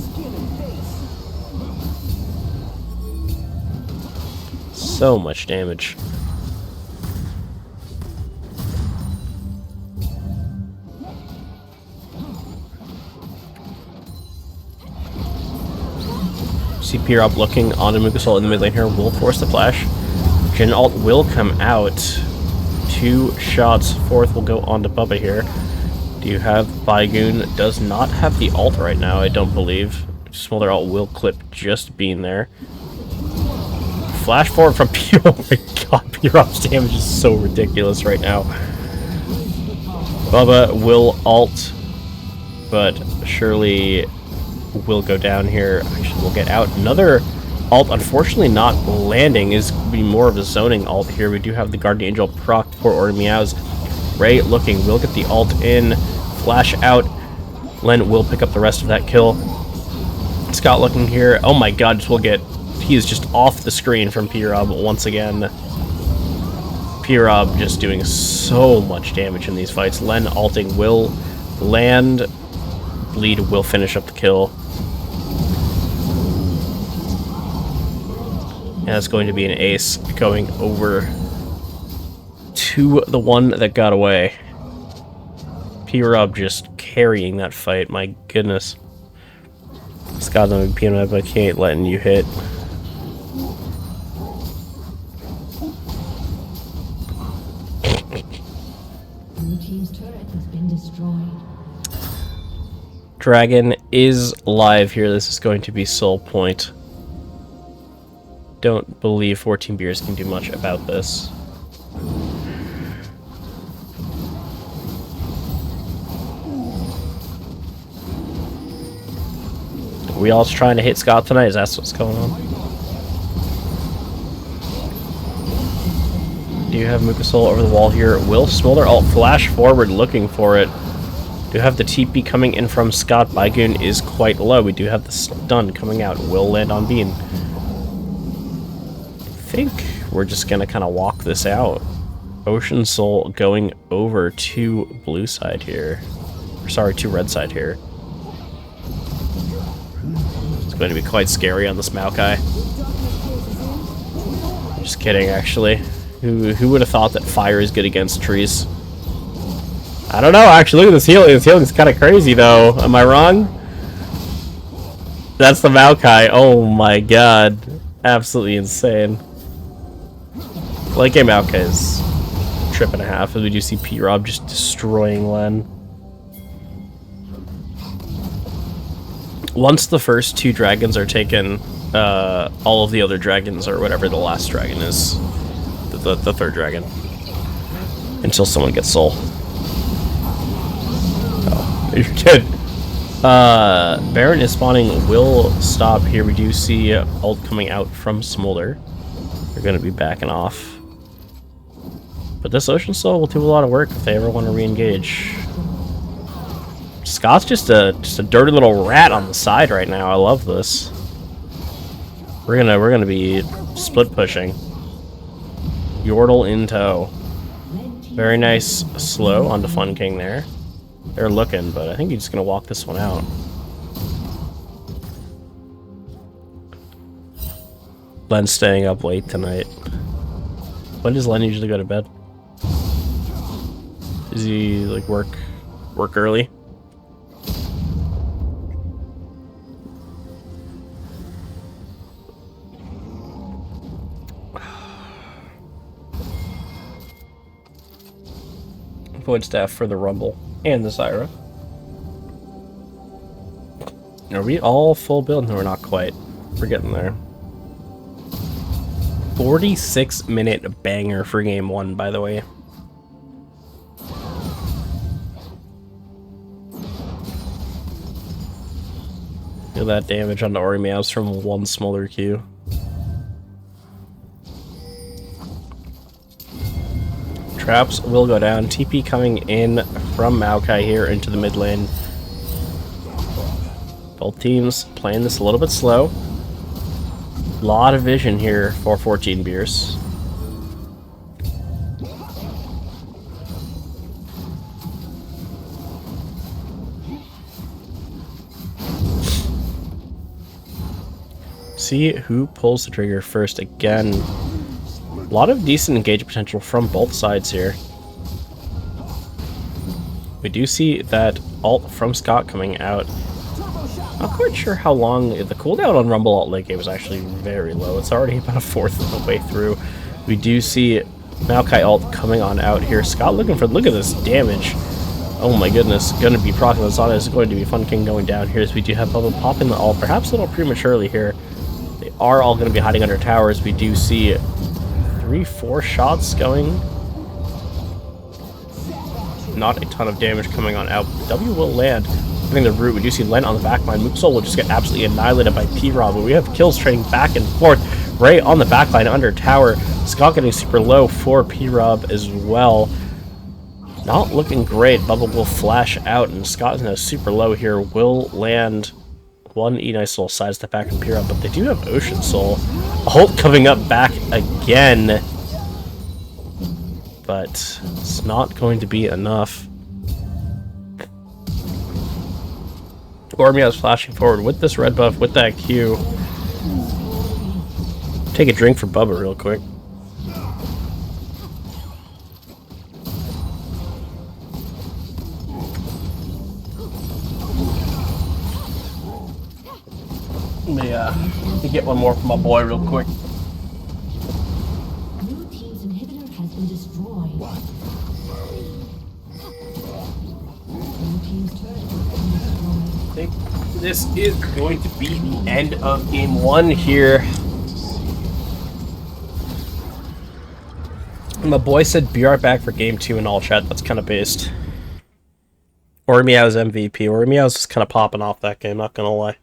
S1: So much damage. See Pirob looking onto Mukasol in the mid lane here. Will force the flash. Jin ult will come out 2 shots. 4th will go on to Bubba here. Do you have Baigoon? Does not have the ult right now, I don't believe. Smolder ult will clip just being there. Flash forward from P. Oh my god, P-Rob's damage is so ridiculous right now. Bubba will ult, but surely will go down here. Actually, we'll get out. Another ult, unfortunately not landing, is going to be more of a zoning ult here. We do have the Guardian Angel proc for Order Meows. Ray looking, will get the ult in. Flash out. Len will pick up the rest of that kill. Scott looking here. Oh my god, just will get... He is just off the screen from P-Rob once again. P-Rob just doing so much damage in these fights. Len ulting will land. Bleed will finish up the kill. And that's going to be an ace going over to the one that got away. P-Rob just carrying that fight, my goodness. Scott's on WK8 letting you hit.
S3: Blue team's turret has been destroyed.
S1: Dragon is live here. This is going to be Soul Point. Don't believe 14 Beers can do much about this. We all trying to hit Scott tonight? Is that what's going on? Do you have Mukasol over the wall here? Will Smolder ult flash forward looking for it? Do have the TP coming in from Scott. Baigoon is quite low. We do have the stun coming out. Will land on Bean. I think we're just gonna kind of walk this out. Ocean Soul going over to blue side here. Sorry, to red side here. It's going to be quite scary on this Maokai. Just kidding, actually. Who would have thought that fire is good against trees? I don't know, actually. Look at this healing. This healing is kind of crazy, though. Am I wrong? That's the Maokai. Oh my god. Absolutely insane. Late game Maokai is a trip and a half, as we do see P-Rob just destroying Len. Once the first 2 dragons are taken, all of the other dragons, or whatever the last dragon is, the 3rd dragon, until someone gets soul. Oh, you're good. Baron is spawning, will stop here. We do see ult coming out from Smolder. They're going to be backing off. But this Ocean Soul will do a lot of work if they ever want to re-engage. Scott's just a dirty little rat on the side right now. I love this. We're gonna be split pushing. Yordle in tow. Very nice slow onto Fun King there. They're looking, but I think he's just gonna walk this one out. Len's staying up late tonight. When does Len usually go to bed? Does he like work early? Void staff for the Rumble and the Zyra. Are we all full build? No, we're not quite. We're getting there. 46-minute banger for game 1, by the way. Feel that damage on the Ori Meows from 1 Smolder Q. Traps will go down. TP coming in from Maokai here into the mid lane. Both teams playing this a little bit slow. Lot of vision here for 14 Beers. See who pulls the trigger first again. A lot of decent engagement potential from both sides here. We do see that ult from Scott coming out. Not quite sure how long. The cooldown on Rumble ult late game is actually very low. It's already about a 4th of the way through. We do see Maokai ult coming on out here. Scott looking for, look at this damage. Oh my goodness, gonna be proccing Lasana. Is going to be Fun King going down here as we do have Bubba popping the ult, perhaps a little prematurely here. They are all going to be hiding under towers. We do see 3-4 shots going. Not a ton of damage coming on out. The W will land. Hitting the root, we do see Len on the backline. Mooksoul will just get absolutely annihilated by P-Rob, but we have kills trading back and forth. Ray on the backline under tower. Scott getting super low for P-Rob as well. Not looking great. Bubba will flash out, and Scott is now super low here. Will land one nice little side step back from P-Rob, but they do have Ocean Soul. Holt coming up back again, but it's not going to be enough. Ormia's flashing forward with this red buff, with that Q. Take a drink for Bubba real quick. Let me get one more from my boy real quick.
S3: Blue team's inhibitor has been destroyed. Blue team's turret has been destroyed.
S1: I think this is going to be the end of game 1 here. My boy said be right back for game 2 in all chat. That's kind of based. Ormiao's MVP. Ormiao's just kind of popping off that game, not gonna lie.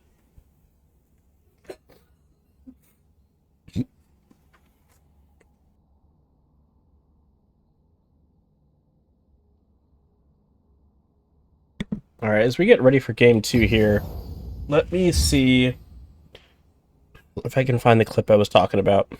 S1: Alright, as we get ready for game 2 here, let me see if I can find the clip I was talking about.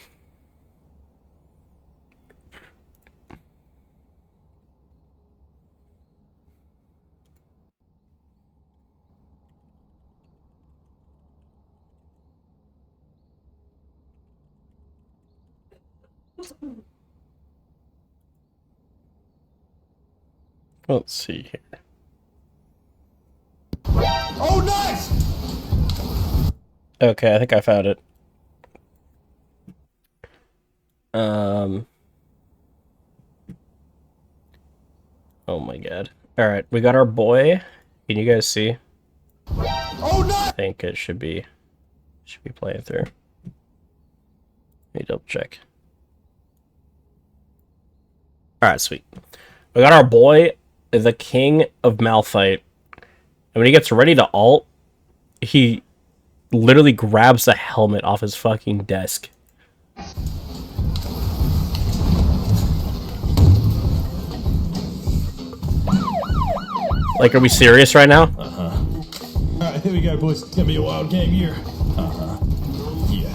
S1: Let's see here.
S4: Oh, nice!
S1: Okay, I think I found it. Oh my god. Alright, we got our boy. Can you guys see?
S4: Oh, nice!
S1: I think it should be playing through. Let me double check. Alright, sweet. We got our boy, the king of Malphite. And when he gets ready to ult, he literally grabs the helmet off his fucking desk. Like, are we serious right now?
S4: Alright, here we go, boys. It's gonna be a wild game here. Yeah.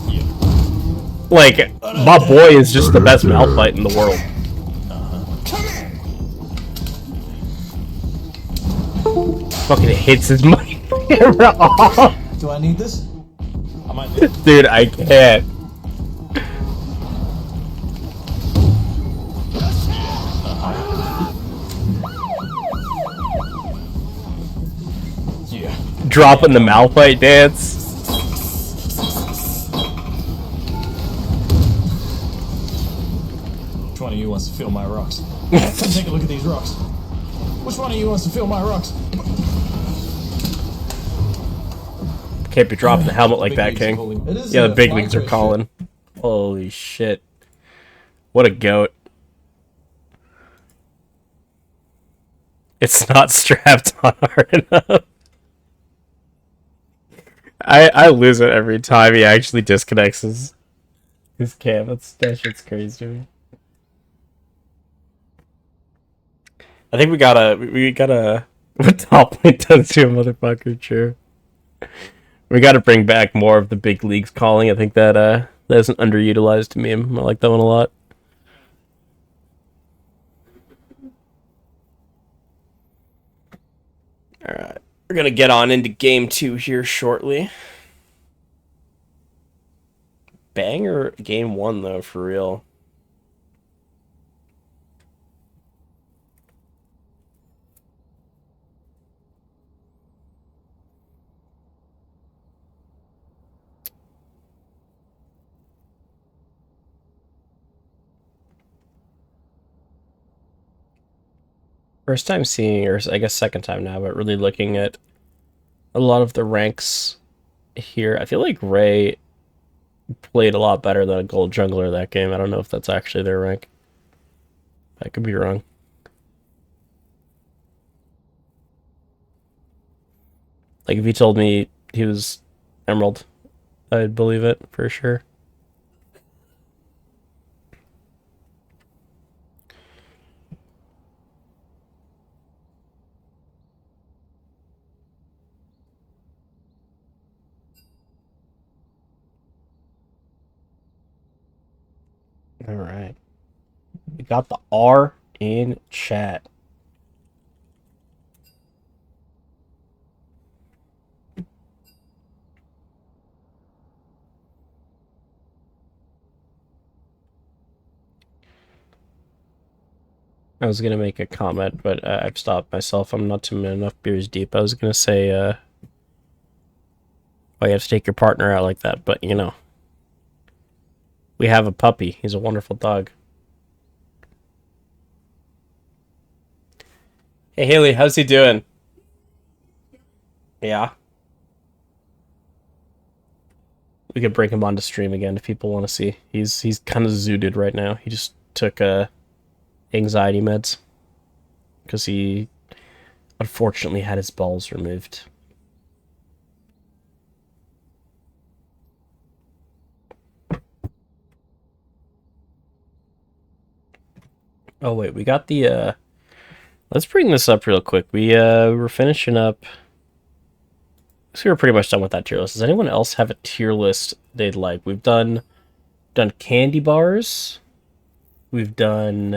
S4: Yeah.
S1: Like, my boy is just the best Malphite in the world.
S4: Come here!
S1: Fucking hits his money off.
S4: Do I need this? I might need it.
S1: Dude, I can't.
S4: Yeah.
S1: Dropping the Malphite dance.
S4: Which one of you wants to feel my rocks? Come take a look at these rocks. Which one of you wants to feel my rocks?
S1: Can't be dropping the helmet like that, King. Yeah, the big leagues are calling. Holy shit. What a goat. It's not strapped on hard enough. I lose it every time he actually disconnects his cam. That shit's crazy to me. I think we gotta what top lane does to a motherfucker, true. We gotta bring back more of the big leagues calling. I think that's an underutilized meme. I like that one a lot. Alright. We're gonna get on into game 2 here shortly. Banger game 1 though, for real. First time seeing, or I guess second time now, but really looking at a lot of the ranks here. I feel like Ray played a lot better than a gold jungler that game. I don't know if that's actually their rank. I could be wrong. Like, if you told me he was Emerald, I'd believe it for sure. All right. We got the R in chat. I was gonna make a comment, but I've stopped myself. I'm not too enough beers deep. I was gonna say, oh, you have to take your partner out like that, but you know, we have a puppy. He's a wonderful dog. Hey Haley, how's he doing? Yeah. We could bring him onto stream again if people want to see. He's kind of zooted right now. He just took anxiety meds because he unfortunately had his balls removed. Oh wait, we got the let's bring this up real quick. We were finishing up. So we were pretty much done with that tier list. Does anyone else have a tier list they'd like? We've done candy bars. We've done.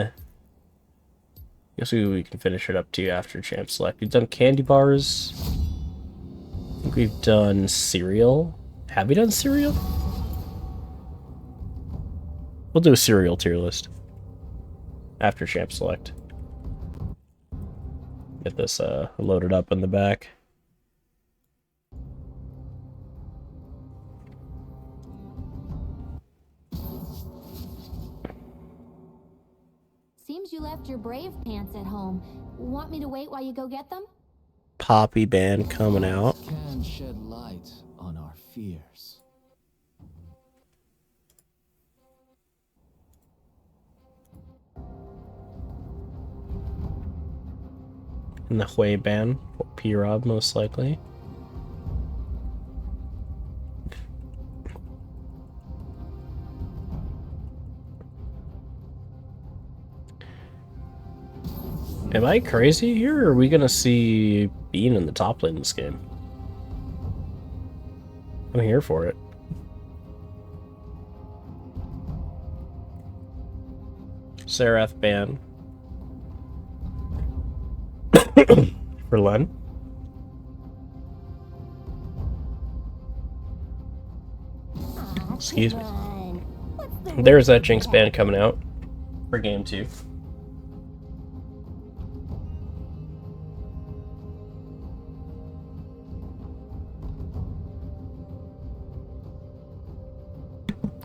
S1: I guess we can finish it up to you after champ select. We've done candy bars. I think we've done cereal. Have we done cereal? We'll do a cereal tier list after champ select. Get this loaded up in the back.
S6: Seems you left your brave pants at home. Want me to wait while you go get them?
S1: Poppy band coming out.
S7: Can shed light on our fears.
S1: And the Hui band, P-Rob most likely. Am I crazy here, or are we gonna see Bean in the top lane this game? I'm here for it. Seraph ban. For Len. Excuse me. There's that Jinx ban coming out for game 2.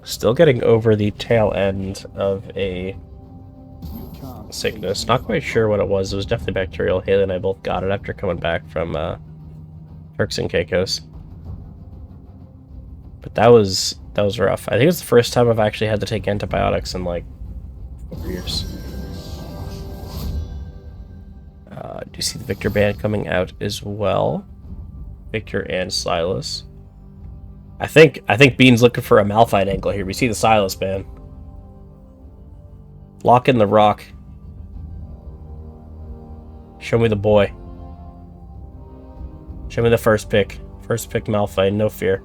S1: Still getting over the tail end of a sickness. Not quite sure what it was. It was definitely bacterial. Haley and I both got it after coming back from Turks and Caicos. But that was rough. I think it's the first time I've actually had to take antibiotics in like 4 years. Do you see the Victor band coming out as well? Victor and Silas. I think Bean's looking for a Malphite angle here. We see the Silas band. Lock in the rock. Show me the boy. Show me the first pick. First pick Malphite, no fear.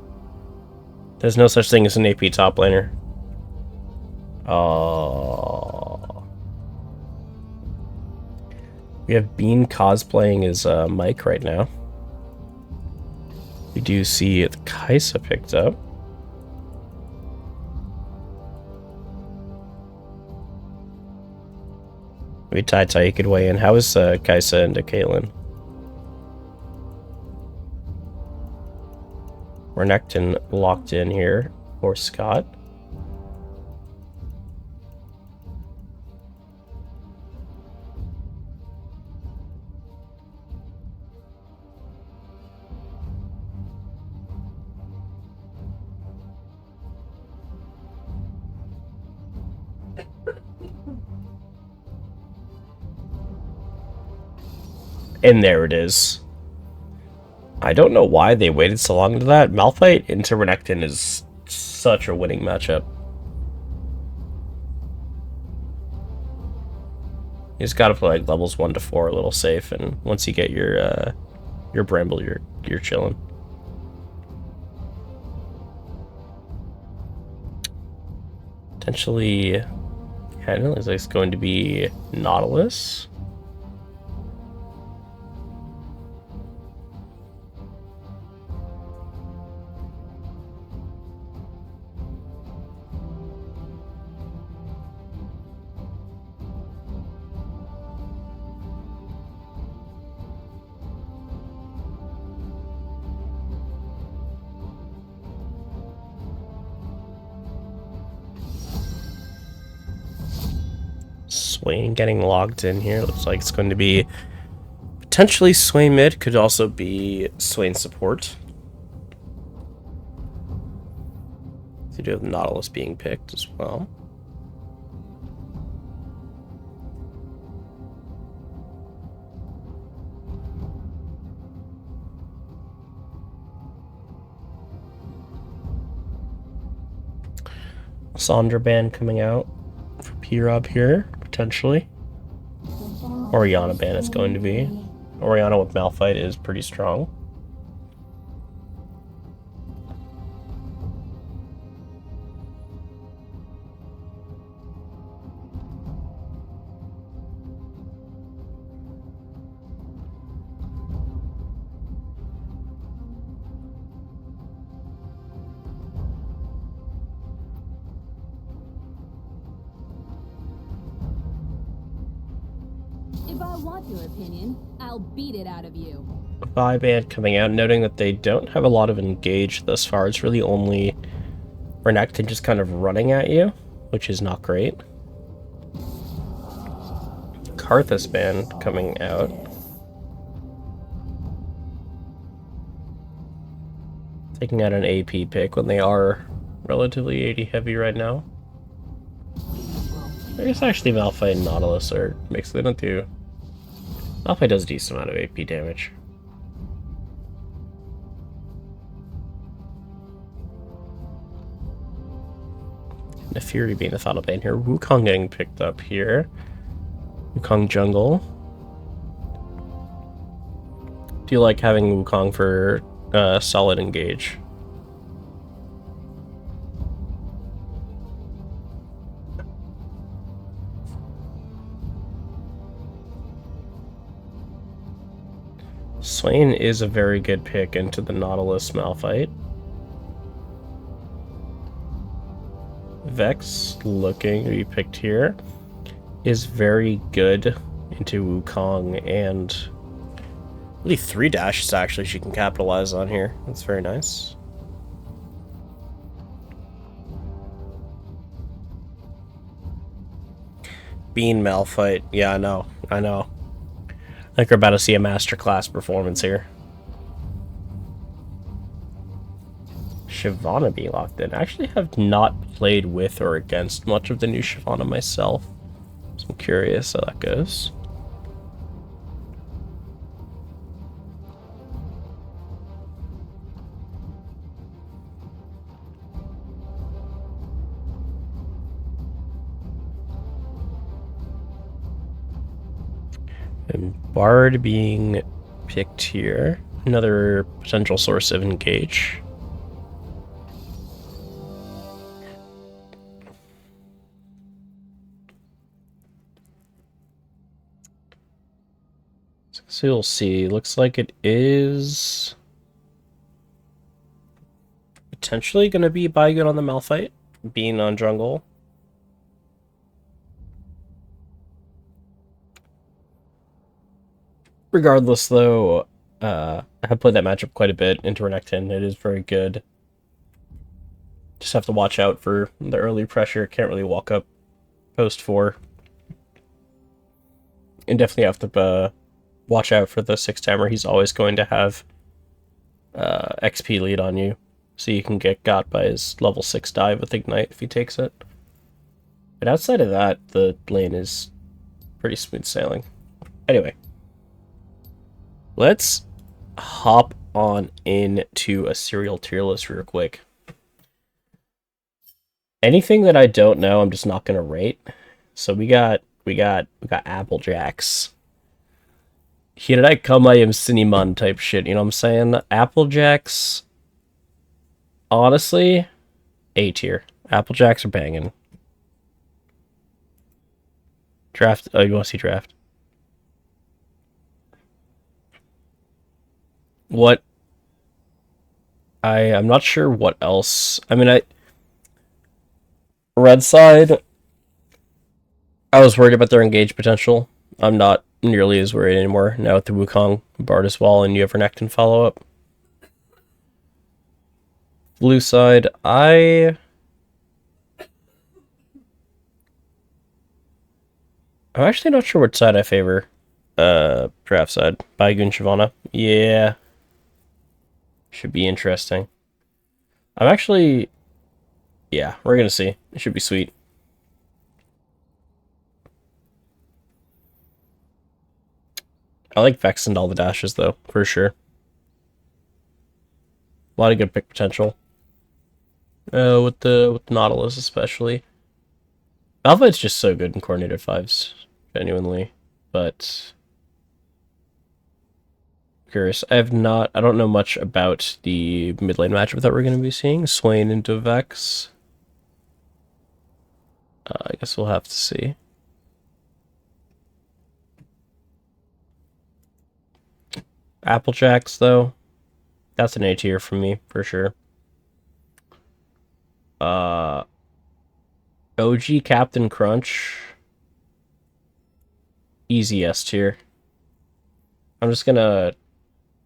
S1: There's no such thing as an AP top laner. Oh. We have Bean cosplaying as Mike right now. We do see the Kaisa picked up. Maybe Tai, you could weigh in. How is Kaisa into Caitlyn? Renekton locked in here for Scott. And there it is. I don't know why they waited so long to that. Malphite into Renekton is such a winning matchup. You just gotta play like levels 1 to 4 a little safe, and once you get your Bramble, you're chilling. Potentially, yeah, I know it's going to be Nautilus. Swain getting logged in here. Looks like it's going to be potentially Swain mid. Could also be Swain support. So you do have Nautilus being picked as well. Sandra ban coming out for P-Rob here, potentially. Orianna ban it's going to be. Orianna with Malphite is pretty strong.
S6: If I want your opinion, I'll beat it out of you.
S1: Vi ban coming out, noting that they don't have a lot of engage thus far. It's really only Renekton just kind of running at you, which is not great. Karthus ban coming out. Taking out an AP pick when they are relatively AD heavy right now. I guess actually Malphite and Nautilus are mixed. They don't do... Malphite does a decent amount of AP damage. Nefiri being the final ban here. Wukong getting picked up here. Wukong jungle. Do you like having Wukong for solid engage? Swain is a very good pick into the Nautilus Malphite. Vex, looking to be picked here, is very good into Wukong, and really 3 dashes actually she can capitalize on here. That's very nice. Bean Malphite, yeah, I know. I think we're about to see a masterclass performance here. Shyvana being locked in. I actually have not played with or against much of the new Shyvana myself, so I'm curious how that goes. And Bard being picked here. Another potential source of engage. So you'll see. Looks like it is potentially going to be Baigun on the Malphite, Bean on jungle. Regardless, though, I have played that matchup quite a bit into Renekton. It is very good. Just have to watch out for the early pressure. Can't really walk up post 4. And definitely have to watch out for the 6-timer. He's always going to have XP lead on you, so you can get got by his level 6 dive with Ignite if he takes it. But outside of that, the lane is pretty smooth sailing. Anyway. Let's hop on into a cereal tier list real quick. Anything that I don't know, I'm just not gonna rate. So we got Apple Jacks. Hirai Kamayim Cinnamon type shit, you know what I'm saying? Apple Jacks, honestly, A tier. Apple Jacks are banging. Draft, oh, you want to see draft? What? I'm not sure what else. I mean, Red Side, I was worried about their engage potential. I'm not nearly as worried anymore now with the Wukong, Bard as well, and Yevernectin follow-up. Blue Side, I'm actually not sure what side I favor. Draft side. Baigun Shavana. Yeah. Should be interesting. I'm actually... Yeah, we're gonna see. It should be sweet. I like Vex and all the dashes, though, for sure. A lot of good pick potential. With the Nautilus, especially. Alpha's just so good in coordinated fives, genuinely. But... curious. I don't know much about the mid lane matchup that we're going to be seeing. Swain into Vex. I guess we'll have to see. Applejacks, though. That's an A tier for me, for sure. OG Captain Crunch. Easy S tier. I'm just gonna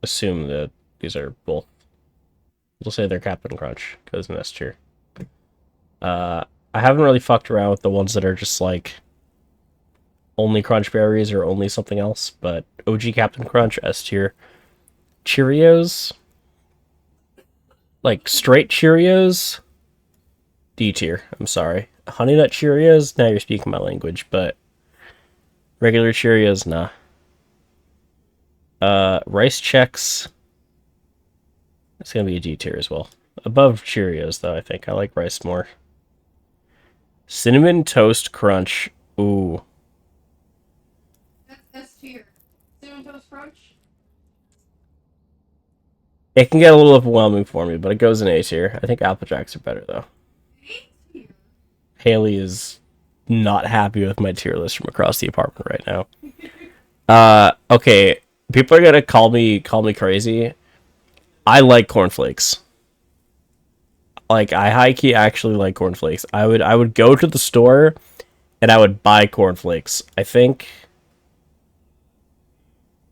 S1: assume that these are both. We'll say they're Captain Crunch, because in S tier. I haven't really fucked around with the ones that are just like only Crunch Berries or only something else, but OG Captain Crunch, S tier. Cheerios, like straight Cheerios, D tier. I'm sorry. Honey Nut Cheerios, now you're speaking my language, but regular Cheerios, nah. Rice Chex, it's gonna be a D tier as well. Above Cheerios, though, I think. I like rice more. Cinnamon Toast Crunch, ooh.
S2: That's S tier. Cinnamon Toast Crunch?
S1: It can get a little overwhelming for me, but it goes in A tier. I think Apple Jacks are better, though.
S2: A tier?
S1: Haley is not happy with my tier list from across the apartment right now. Okay, people are gonna call me crazy. I like cornflakes. Like, I high key actually like cornflakes. I would go to the store and I would buy cornflakes. I think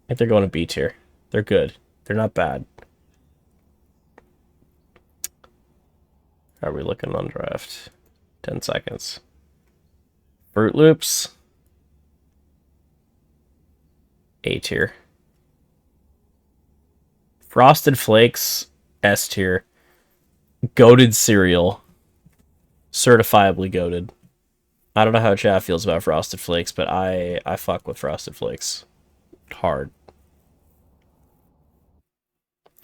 S1: they're going to B tier. They're good. They're not bad. How are we looking on draft? 10 seconds. Fruit Loops. A tier. Frosted Flakes. S tier. Goated cereal. Certifiably goated. I don't know how chat feels about Frosted Flakes, but I fuck with Frosted Flakes. Hard.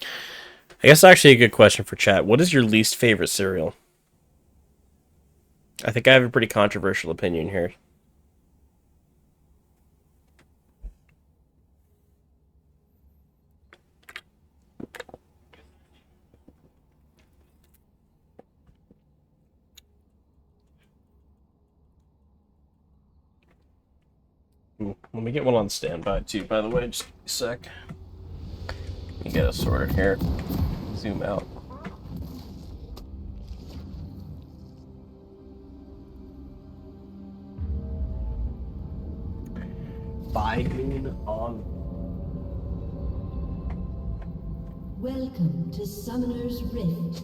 S1: I guess actually a good question for chat. What is your least favorite cereal? I think I have a pretty controversial opinion here. Let me get one on standby too, by the way, just a sec. Let me get it sorted here. Zoom out. Baigun on.
S3: Welcome to Summoner's Rift.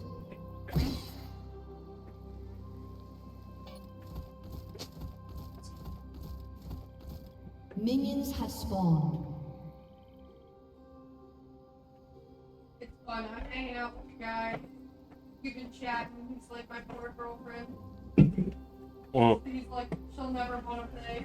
S3: Minions have spawned.
S2: It's fun. I'm hanging out with a guy. You can chat, and he's like my poor girlfriend. He's like, she'll never want to pay.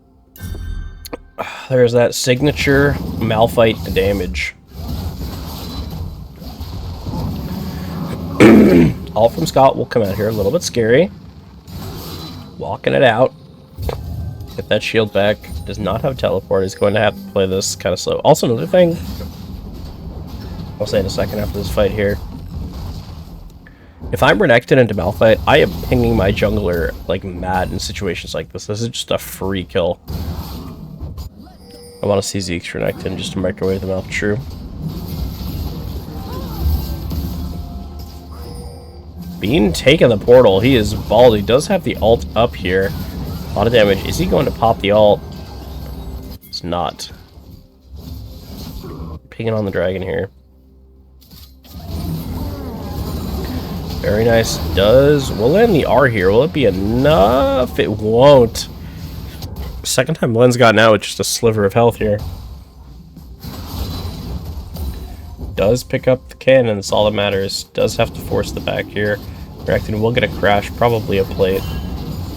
S1: There's that signature Malphite damage. All from Scott will come out here. A little bit scary. Walking it out. Get that shield back. Does not have teleport. He's going to have to play this kind of slow. Also, another thing I'll say in a second after this fight here. If I'm Renekton into Malphite, I am pinging my jungler like mad in situations like this. This is just a free kill. I want to see Zeke's Renekton just to microwave them out. True. Bean taking the portal. He is bald. He does have the ult up here. A lot of damage. Is he going to pop the ult? It's not. Pinging on the dragon here. Very nice. We'll land the R here. Will it be enough? It won't. Second time Len's gotten out with just a sliver of health here. Does pick up the cannon, that's all that matters. Does have to force the back here. Renekton will get a crash, probably a plate.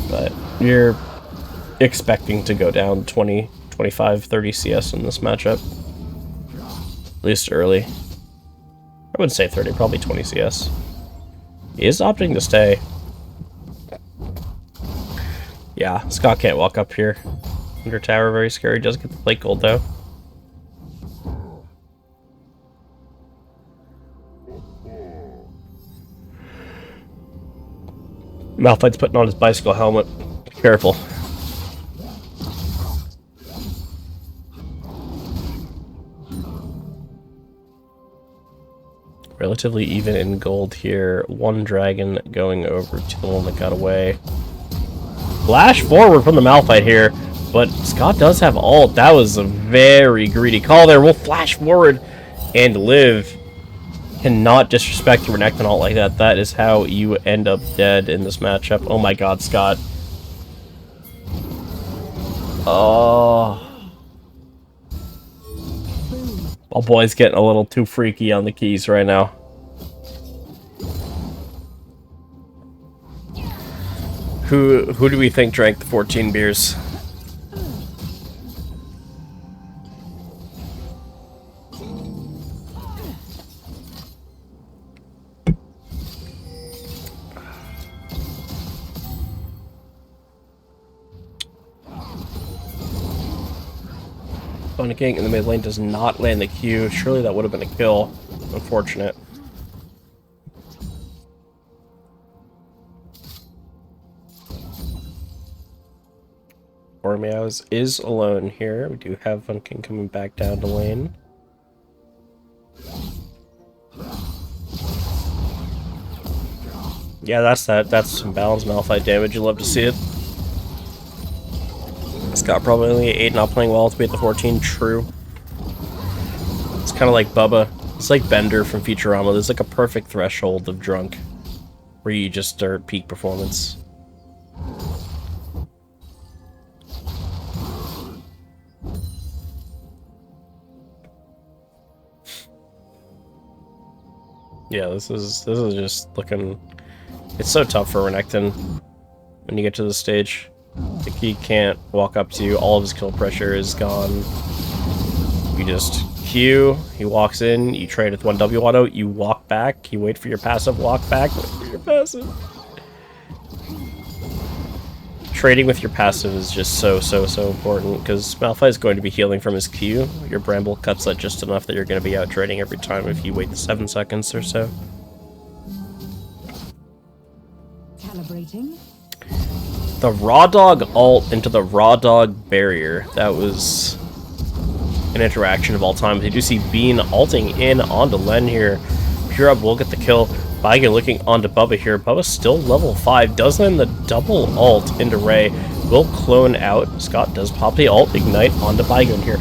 S1: But you're expecting to go down 20, 25, 30 CS in this matchup. At least early. I wouldn't say 30, probably 20 CS. He is opting to stay. Yeah, Scott can't walk up here. Under tower, very scary. Does get the plate gold though. Malphite's putting on his bicycle helmet. Be careful. Relatively even in gold here. One dragon going over to the one that got away. Flash forward from the Malphite here, but Scott does have ult. That was a very greedy call there. We'll flash forward and live. Cannot disrespect the Renekton ult like that. That is how you end up dead in this matchup. Oh my god, Scott. Oh. Oh boy's getting a little too freaky on the keys right now. Who do we think drank the 14 beers? Bunny King in the mid lane does not land the Q. Surely that would have been a kill. Unfortunate. Meows is alone here. We do have Bunny King coming back down to lane. Yeah, that's some balanced Malphite damage. You'd love to see it. Scott probably only 8, not playing well to be at the 14. True. It's kind of like Bubba. It's like Bender from Futurama. There's like a perfect threshold of drunk where you just are at peak performance. Yeah, this is just looking. It's so tough for Renekton when you get to this stage. Like, he can't walk up to you. All of his kill pressure is gone. You just Q. He walks in. You trade with 1W auto. You walk back. You wait for your passive. Walk back. Wait for your passive. Trading with your passive is just so important because Malphite is going to be healing from his Q. Your Bramble cuts that just enough that you're going to be out trading every time if you wait the 7 seconds or so.
S3: Calibrating.
S1: The Raw Dog ult into the Raw Dog barrier. That was an interaction of all time. You do see Bean ulting in onto Len here. Pure Up will get the kill. Baigen looking onto Bubba here. Bubba's still level 5. Does land the double ult into Ray. Will clone out. Scott does pop the ult. Ignite onto Baigen here.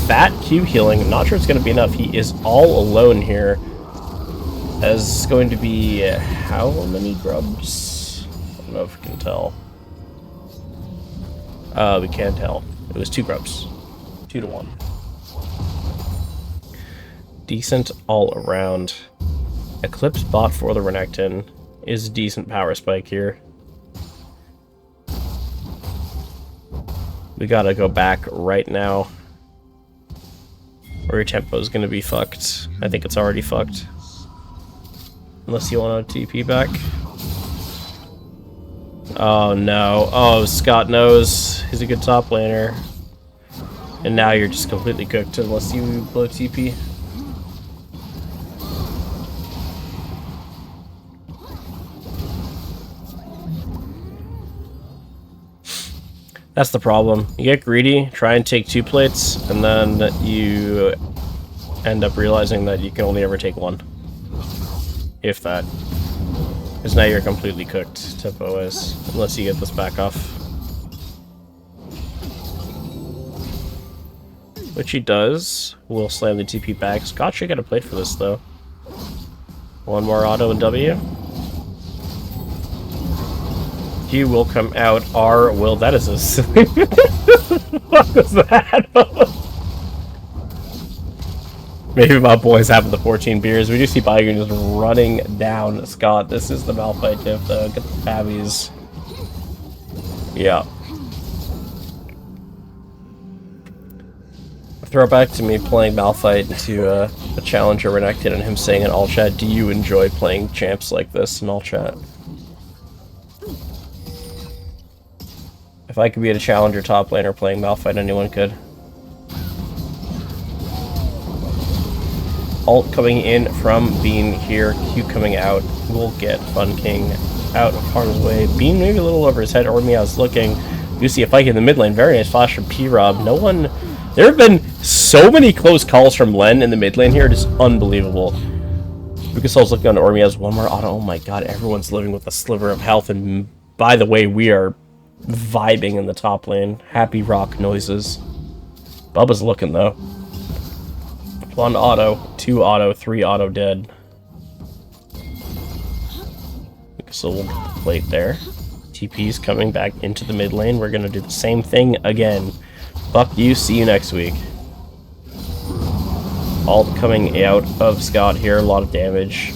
S1: Fat Q healing. I'm not sure it's going to be enough. He is all alone here. As going to be how many grubs? I don't know if we can tell. We can't tell. It was 2 grubs. 2 to 1. Decent all around. Eclipse bot for the Renekton is a decent power spike here. We gotta go back right now or your tempo is going to be fucked. I think it's already fucked. Unless you want to TP back. Oh no. Oh, Scott knows. He's a good top laner. And now you're just completely cooked unless you blow TP. That's the problem. You get greedy, try and take 2 plates, and then you end up realizing that you can only ever take 1. If that. Because now you're completely cooked, tempo-wise, unless you get this back off. Which he does. We'll slam the TP back. Scott should get a plate for this, though. 1 more auto and W. Q will come out. R will. That is a silly. What was that? Maybe my boys having the 14 beers. We do see Baigun just running down Scott. This is the Malphite diff, though. Get the tabbies. Yeah. Throwback to me playing Malphite into a challenger Renekton and him saying in all chat, "Do you enjoy playing champs like this?" in all chat. If I could be at a challenger top laner playing Malphite, anyone could. Ult coming in from Bean here, Q coming out. We'll get Fun King out of harm's way. Bean maybe a little over his head, or me I was looking. You see a fight in the mid lane, very nice flash from P-Rob. No one... There have been so many close calls from Len in the mid lane here, it is unbelievable. Lucas was looking on Ormi has 1 more auto. Oh my god, everyone's living with a sliver of health, and by the way, we are vibing in the top lane. Happy rock noises. Bubba's looking though. 1 auto, 2 auto, 3 auto dead. So we'll get the plate there. TP's coming back into the mid lane. We're gonna do the same thing again. Fuck you, see you next week. Ult coming out of Scott here, a lot of damage.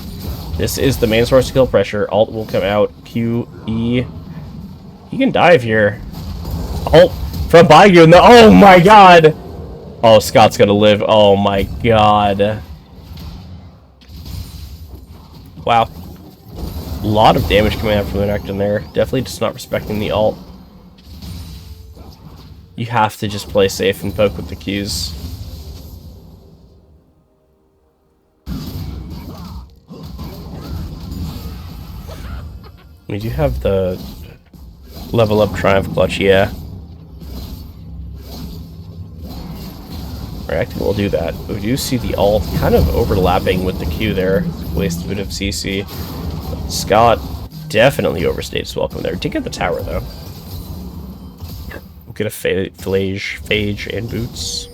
S1: This is the main source of kill pressure. Ult will come out. Q, E. He can dive here. Ult from Baigun. Oh my god! Oh, Scott's gonna live. Oh my god. Wow. A lot of damage coming out from the Renekton there. Definitely just not respecting the ult. You have to just play safe and poke with the Qs. We do have the level up Triumph Clutch, yeah. Renekton will do that. We do see the ult kind of overlapping with the Q there. Waste a bit of CC. But Scott definitely overstayed his welcome there. Did get the tower though. We'll get a Phage and boots.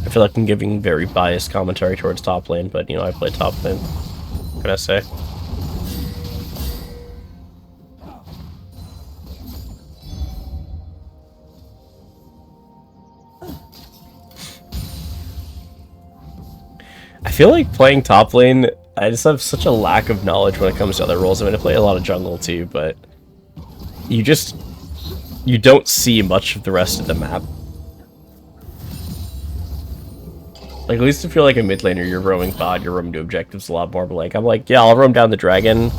S1: I feel like I'm giving very biased commentary towards top lane, but you know, I play top lane. What can I say? I feel like playing top lane, I just have such a lack of knowledge when it comes to other roles. I mean, I play a lot of jungle too, but you don't see much of the rest of the map. Like, at least if you're like a mid laner, you're roaming bot, you're roaming to objectives a lot more, but like, I'm like, yeah, I'll roam down the dragon,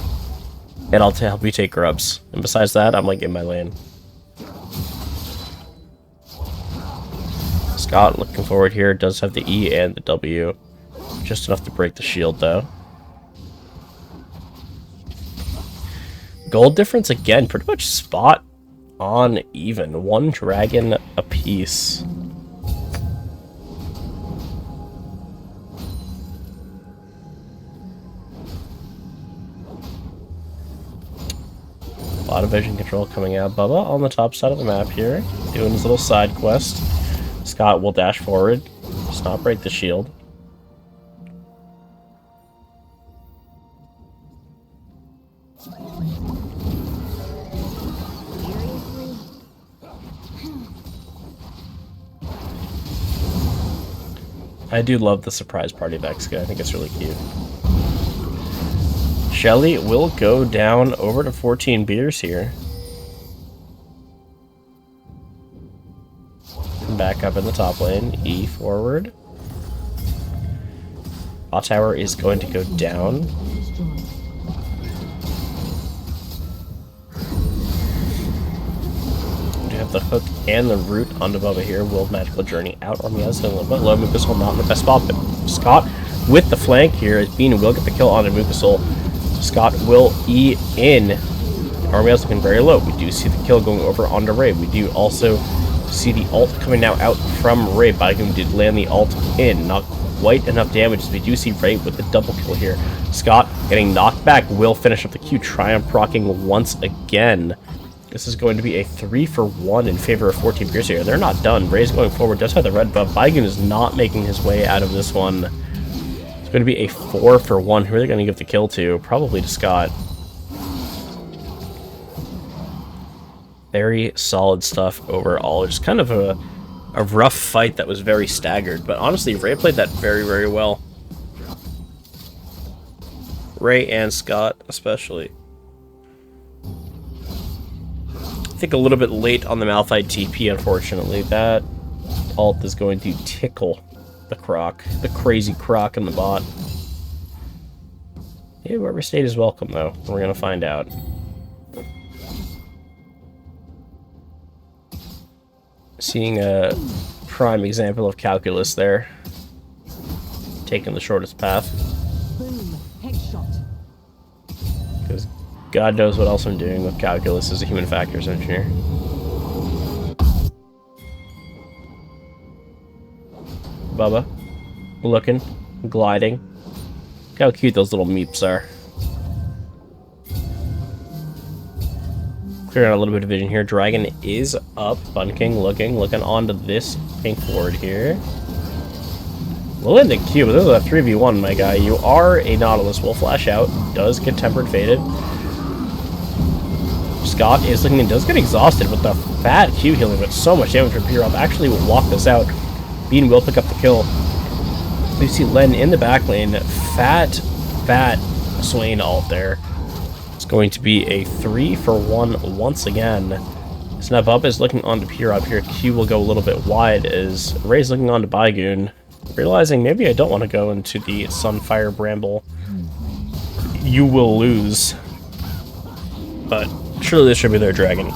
S1: and I'll help you take grubs. And besides that, I'm like in my lane. Scott looking forward here, does have the E and the W. Just enough to break the shield, though. Gold difference again, pretty much spot on even. 1 dragon apiece. A lot of vision control coming out. Bubba on the top side of the map here, doing his little side quest. Scott will dash forward, just not break the shield. I do love the surprise party Vexica. I think it's really cute. Shelly will go down over to 14 beers here. back up in the top lane. E forward. Bot tower is going to go down. We do have the hook and the root onto Bubba here. Will Magical Journey out on the other side a little bit low. Mucosol not in the best spot, but Scott with the flank here as Bean will get the kill onto Mucosol. Scott will E in. Army has looking very low. We do see the kill going over onto Ray. We do also see the ult coming now out from Ray. Baigoon did land the ult in. Not quite enough damage as we do see Ray with the double kill here. Scott getting knocked back will finish up the Q. Triumph rocking once again. This is going to be a 3-for-1 in favor of 14 Pierce here. They're not done. Ray's going forward. Does have the red buff. Baigoon is not making his way out of this one. It's going to be a 4-for-1. Who are they going to give the kill to? Probably to Scott. Very solid stuff overall. Just kind of a rough fight that was very staggered. But honestly, Ray played that very, very well. Ray and Scott, especially. I think a little bit late on the Malphite TP, unfortunately. That ult is going to tickle the Croc. The crazy Croc in the bot. Yeah, whoever stayed is welcome, though. We're going to find out. Seeing a prime example of calculus there. Taking the shortest path.
S5: Boom. Headshot.
S1: Because God knows what else I'm doing with calculus as a human factors engineer. Bubba. Looking. Gliding. Look how cute those little meeps are. Clearing out a little bit of vision here. Dragon is up. Bunking, looking onto this pink ward here. We'll end the Q, but this is a 3v1, my guy. You are a Nautilus. Will flash out. Does get tempered faded. Scott is looking and does get exhausted with the fat Q healing, but so much damage from P-Rob. Actually will walk this out. Bean will pick up the kill. We see Len in the back lane. Fat Swain ult there. It's going to be a 3-for-1 once again. Snap up is looking onto P-Rob here. Q will go a little bit wide as Ray's looking onto Baigoon. Realizing maybe I don't want to go into the Sunfire Bramble. You will lose. But surely this should be their dragon.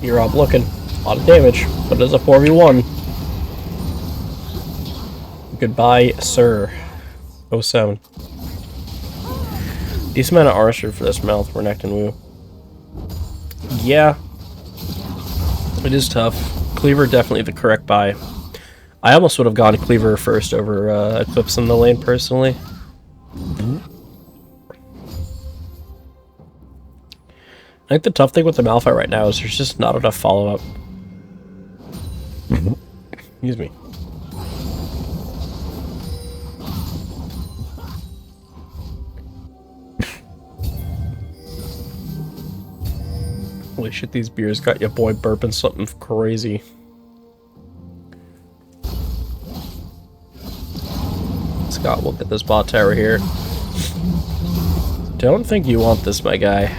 S1: You're up looking. A lot of damage, but it is a 4v1. Goodbye, sir. 07. Decent amount of archer for this mouth for Necht and Woo. Yeah. It is tough. Cleaver definitely the correct buy. I almost would have gone Cleaver first over Eclipse in the lane, personally. I think the tough thing with the Malphite right now is there's just not enough follow-up. Excuse me. Holy shit, these beers got your boy burping something crazy. Scott will get this bot tower here. Don't think you want this, my guy.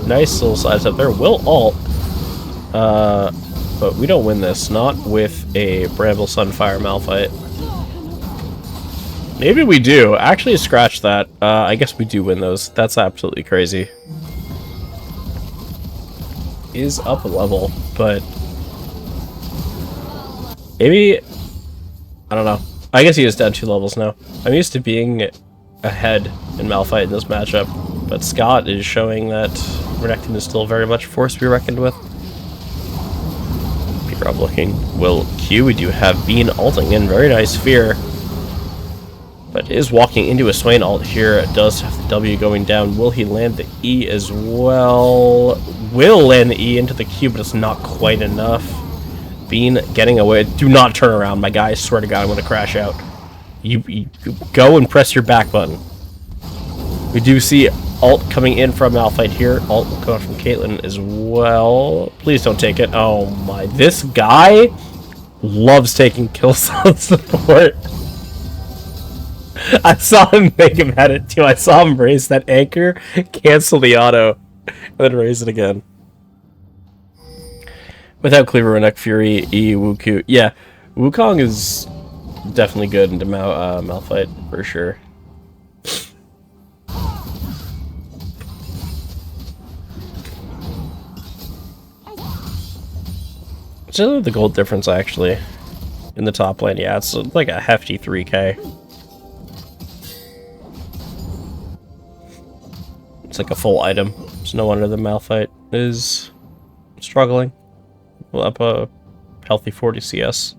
S1: Nice little size up there. Will ult. But we don't win this. Not with a Bramble Sunfire Malphite. Maybe we do. Actually, scratch that. I guess we do win those. That's absolutely crazy. Is up a level, but maybe I don't know. I guess he is down 2 levels now. I'm used to being ahead in Malphite in this matchup, but Scott is showing that Renekton is still very much a force to be reckoned with. P-Rob looking. Will Q. We do have Bean ulting in. Very nice Fear. But is walking into a Swain ult here. Does have the W going down. Will he land the E as well? Will land the E into the Q, but it's not quite enough. Bean getting away. Do not turn around, my guy. I swear to God, I'm going to crash out. You go and press your back button. We do see Ult coming in from Malphite here. Ult will come from Caitlyn as well. Please don't take it. Oh my. This guy loves taking kills on support. I saw him make him at it too. I saw him raise that anchor, cancel the auto, and then raise it again. Without Cleaver, Renek, Fury, E, Wuku. Yeah, Wukong is definitely good into Malphite, for sure. Just the gold difference, actually, in the top lane. Yeah, it's like a hefty 3k. It's like a full item. It's no wonder the Malphite is struggling. Well, up a healthy 40 CS.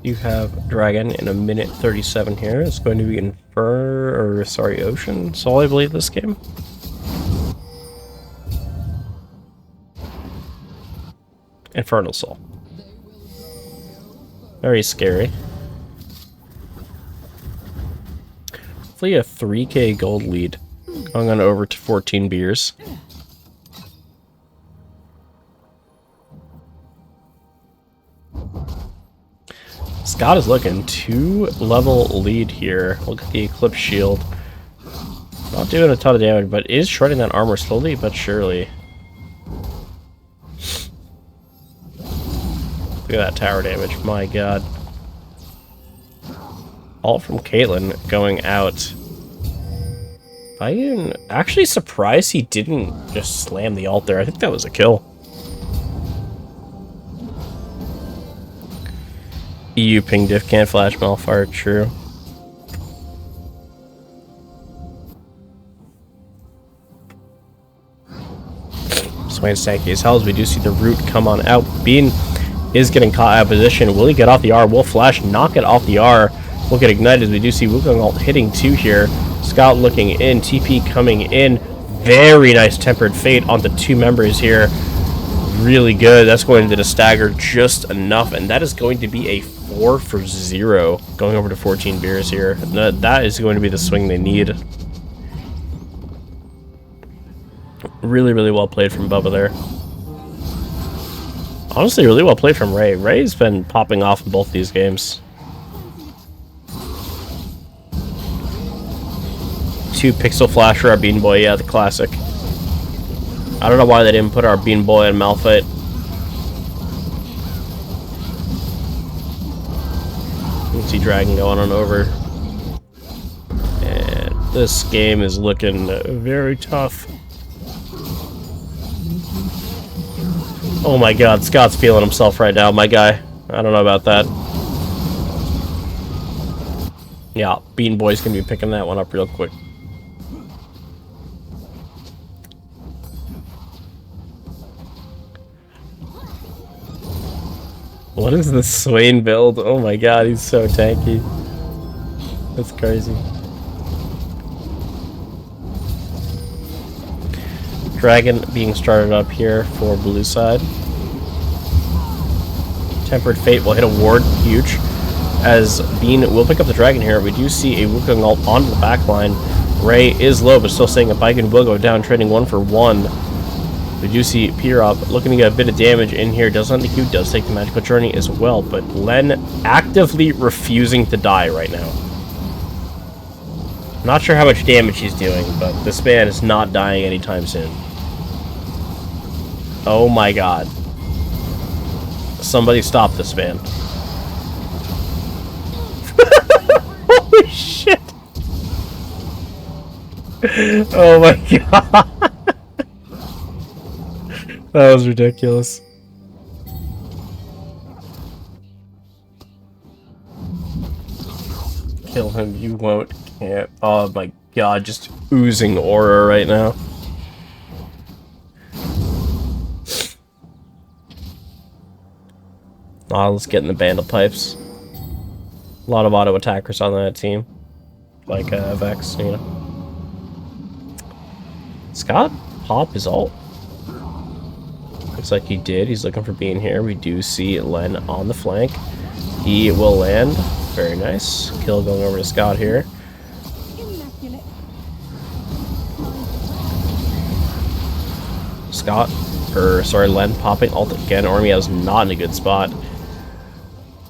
S1: You have Dragon in a minute 37 here. It's going to be Ocean Soul, I believe, this game. Infernal Soul. Very scary. Hopefully a 3k gold lead. Going on over to 14 beers. Scott is looking 2-level lead here. Look at the Eclipse Shield. Not doing a ton of damage, but is shredding that armor slowly but surely. Look at that tower damage, my god. Ult from Caitlyn going out. I'm actually surprised he didn't just slam the ult there. I think that was a kill. EU ping diff can't flash Malphite, true. Swain stanky as hell as we do see the root come on out. Bean is getting caught out of position. Will he get off the R? Will Flash knock it off the R? Will get ignited as we do see Wukong ult hitting 2 here. Scout looking in, TP coming in. Very nice tempered fate onto 2 members here. Really good. That's going to stagger just enough, and that is going to be a 4 for 0 going over to 14 beers here. That is going to be the swing they need. Really, really well played from Bubba there. Honestly, really well played from Ray. Ray's been popping off in both these games. 2 pixel flasher, our Bean Boy, yeah, the classic. I don't know why they didn't put our Bean Boy on Malphite. Let's see Dragon going on over. And this game is looking very tough. Oh my god, Scott's feeling himself right now, my guy. I don't know about that. Yeah, Bean Boy's gonna be picking that one up real quick. What is this Swain build? Oh my god, he's so tanky. That's crazy. Dragon being started up here for blue side. Tempered Fate will hit a ward, huge. As Bean will pick up the Dragon here, we do see a Wukong ult onto the back line. Ray is low, but still staying up. Baiken will go down, trading 1 for 1. We do see Pirop looking to get a bit of damage in here. Does not the Q, does take the magical journey as well, but Len actively refusing to die right now. Not sure how much damage he's doing, but this man is not dying anytime soon. Oh my god. Somebody stop this man. Holy shit! Oh my god! That was ridiculous. Kill him, you won't, can't. Oh my god, just oozing aura right now. Oh, let's get in the Bandle Pipes. A lot of auto attackers on that team. Like Vex, you know. Scott pop his ult. Looks like he did. He's looking for being here. We do see Len on the flank. He will land. Very nice. Kill going over to Scott here. Scott, Len popping ult again. Ormia's not in a good spot.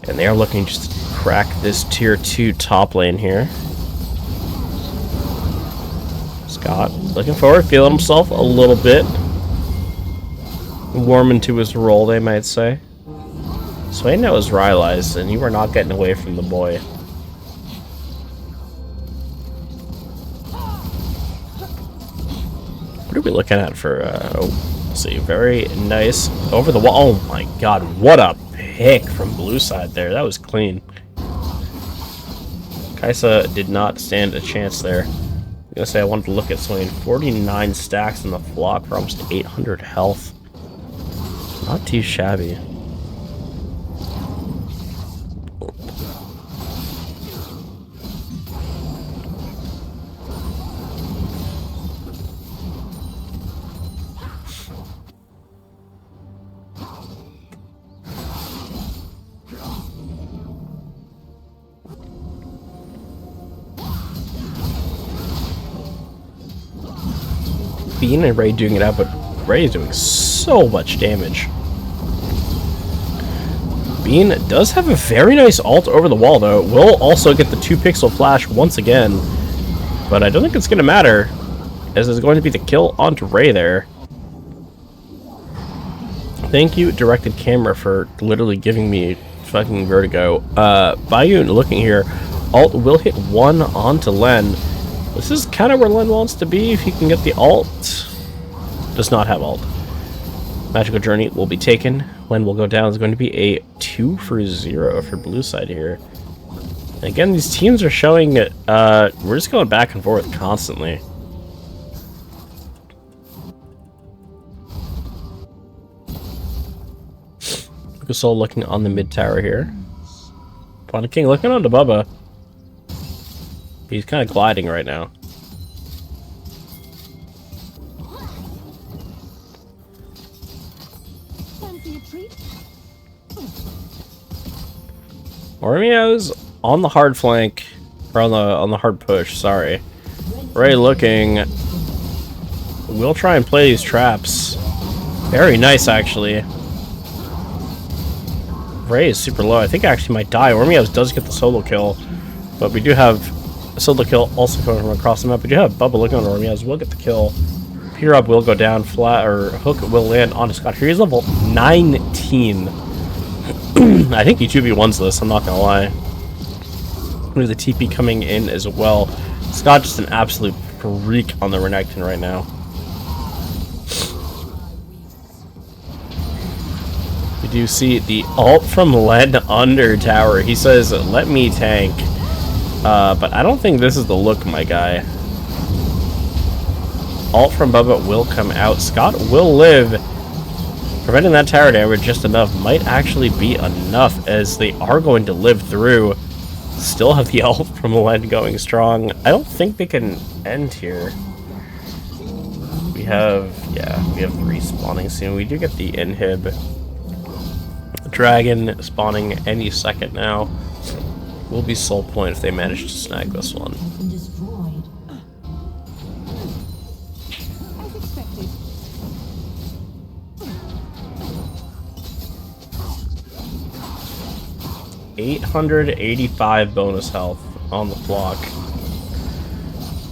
S1: And they are looking just to crack this tier 2 top lane here. Scott looking forward, feeling himself a little bit. Warm into his role, they might say. Swain now is Rylized, and you are not getting away from the boy. What are we looking at for, let's see, very nice. Over the wall. Oh my god, what a pick from blue side there. That was clean. Kaisa did not stand a chance there. I'm gonna say I wanted to look at Swain. 49 stacks in the flock for almost 800 health. Not too shabby. Bean and Ray doing it out, but Ray is doing so much damage. Bean does have a very nice ult over the wall, though. Will also get the 2-pixel flash once again, but I don't think it's going to matter, as it's going to be the kill onto Ray there. Thank you, Directed Camera, for literally giving me fucking vertigo. Bayou looking here, ult will hit 1 onto Len. This is kind of where Len wants to be if he can get the ult. Does not have ult. Magical Journey will be taken. Len will go down. It's going to be a 2-for-0 for blue side here. And again, these teams are showing we're just going back and forth constantly. Lucasol looking on the mid tower here. Panda King looking on to Bubba. He's kind of gliding right now. Ormio's on the hard flank, or on the hard push. Sorry, Ray looking. We'll try and play these traps. Very nice, actually. Ray is super low. I think I actually might die. Ormio's does get the solo kill, but we do have a solo kill also coming from across the map. We do have Bubba looking on Ormio's. We'll get the kill. P-Rob will go down flat, or Hook will land onto Scott here. He's level 19. I think he 2v1s this, I'm not gonna lie. There's a TP coming in as well. Scott just an absolute freak on the Renekton right now. We do see the ult from Len under tower. He says, let me tank. But I don't think this is the look, my guy. Ult from Bubba will come out. Scott will live. Preventing that tower damage just enough might actually be enough, as they are going to live through. Still have the ult from Len going strong. I don't think they can end here. We have 3 spawning soon. We do get the inhib. Dragon spawning any second now. Will be soul point if they manage to snag this one.
S3: Destroyed.
S5: As expected.
S1: 885 bonus health on the flock.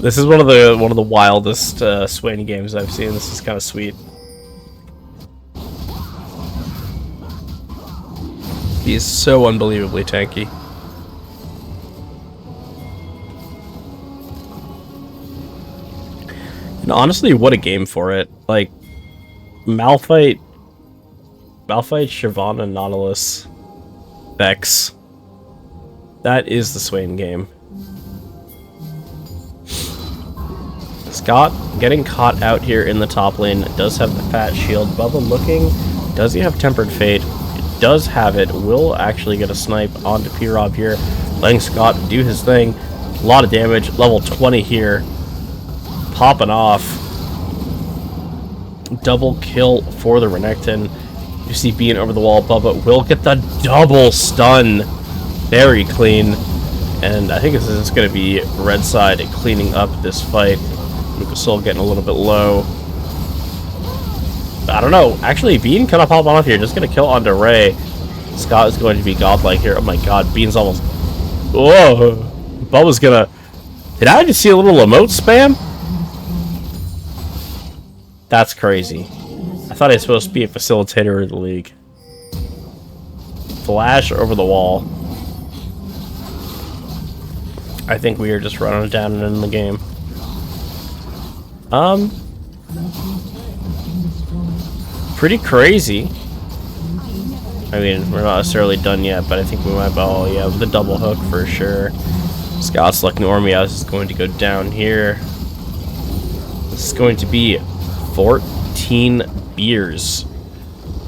S1: This is one of the wildest Swain games I've seen. This is kind of sweet. He is so unbelievably tanky. And honestly, what a game for it. Like, Malphite, Shyvana, Nautilus, Vex. That is the Swain game. Scott getting caught out here in the top lane. Does have the fat shield. Bubba looking. Does he have Tempered Fate? It does have it. Will actually get a snipe onto P-Rob here. letting Scott do his thing. A lot of damage. Level 20 here. Popping off. Double kill for the Renekton. You see being over the wall. Bubba will get the double stun. Very clean. And I think this is going to be red side cleaning up this fight. Lucasol getting a little bit low. I don't know. Actually, Bean kind of popping off here. Just going to kill onto Ray. Scott is going to be godlike here. Oh my god, Bean's almost... Whoa! Bubba's gonna... Did I just see a little emote spam? That's crazy. I thought I was supposed to be a facilitator of the league. Flash over the wall. I think we are just running down and in the game. Pretty crazy. I mean, we're not necessarily done yet, but I think we might... Oh, yeah, the double hook for sure. Scott's looking Ormeows is going to go down here. This is going to be 14 beers.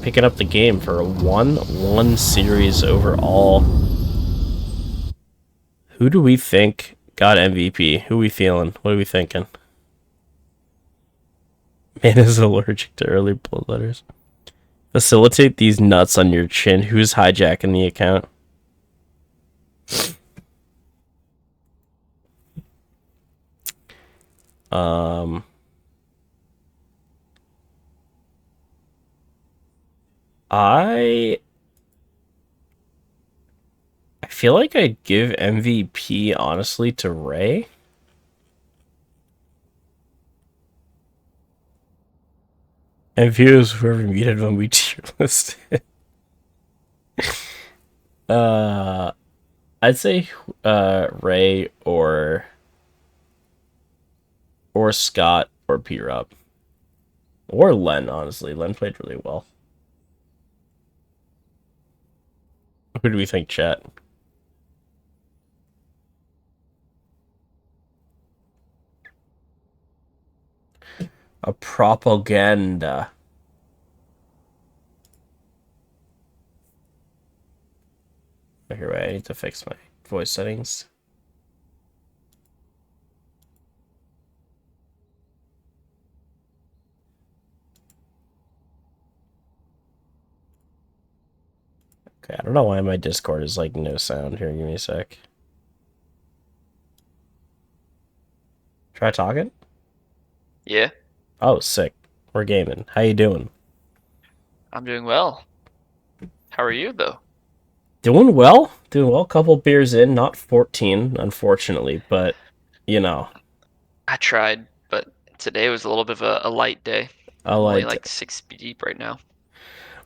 S1: Picking up the game for a 1-1 series overall. Who do we think got MVP? Who are we feeling? What are we thinking? Man is allergic to early blood letters. Facilitate these nuts on your chin. Who's hijacking the account? I feel like I'd give MVP honestly to Ray. MVP is whoever muted when we tier listed. I'd say Ray or Scott or P-Rob. Or Len, honestly. Len played really well. Who do we think, chat? A propaganda. Here, wait, I need to fix my voice settings. Okay, I don't know why my Discord is like no sound. Here, give me a sec. Try talking?
S8: Yeah,
S1: Oh, sick. We're gaming. How you doing?
S8: I'm doing well. How are you, though?
S1: Doing well. Doing well. Couple beers in, not 14, unfortunately, but you know.
S8: I tried, but today was a little bit of a light day.
S1: I
S8: I'm only
S1: like.
S8: like 6 deep right now.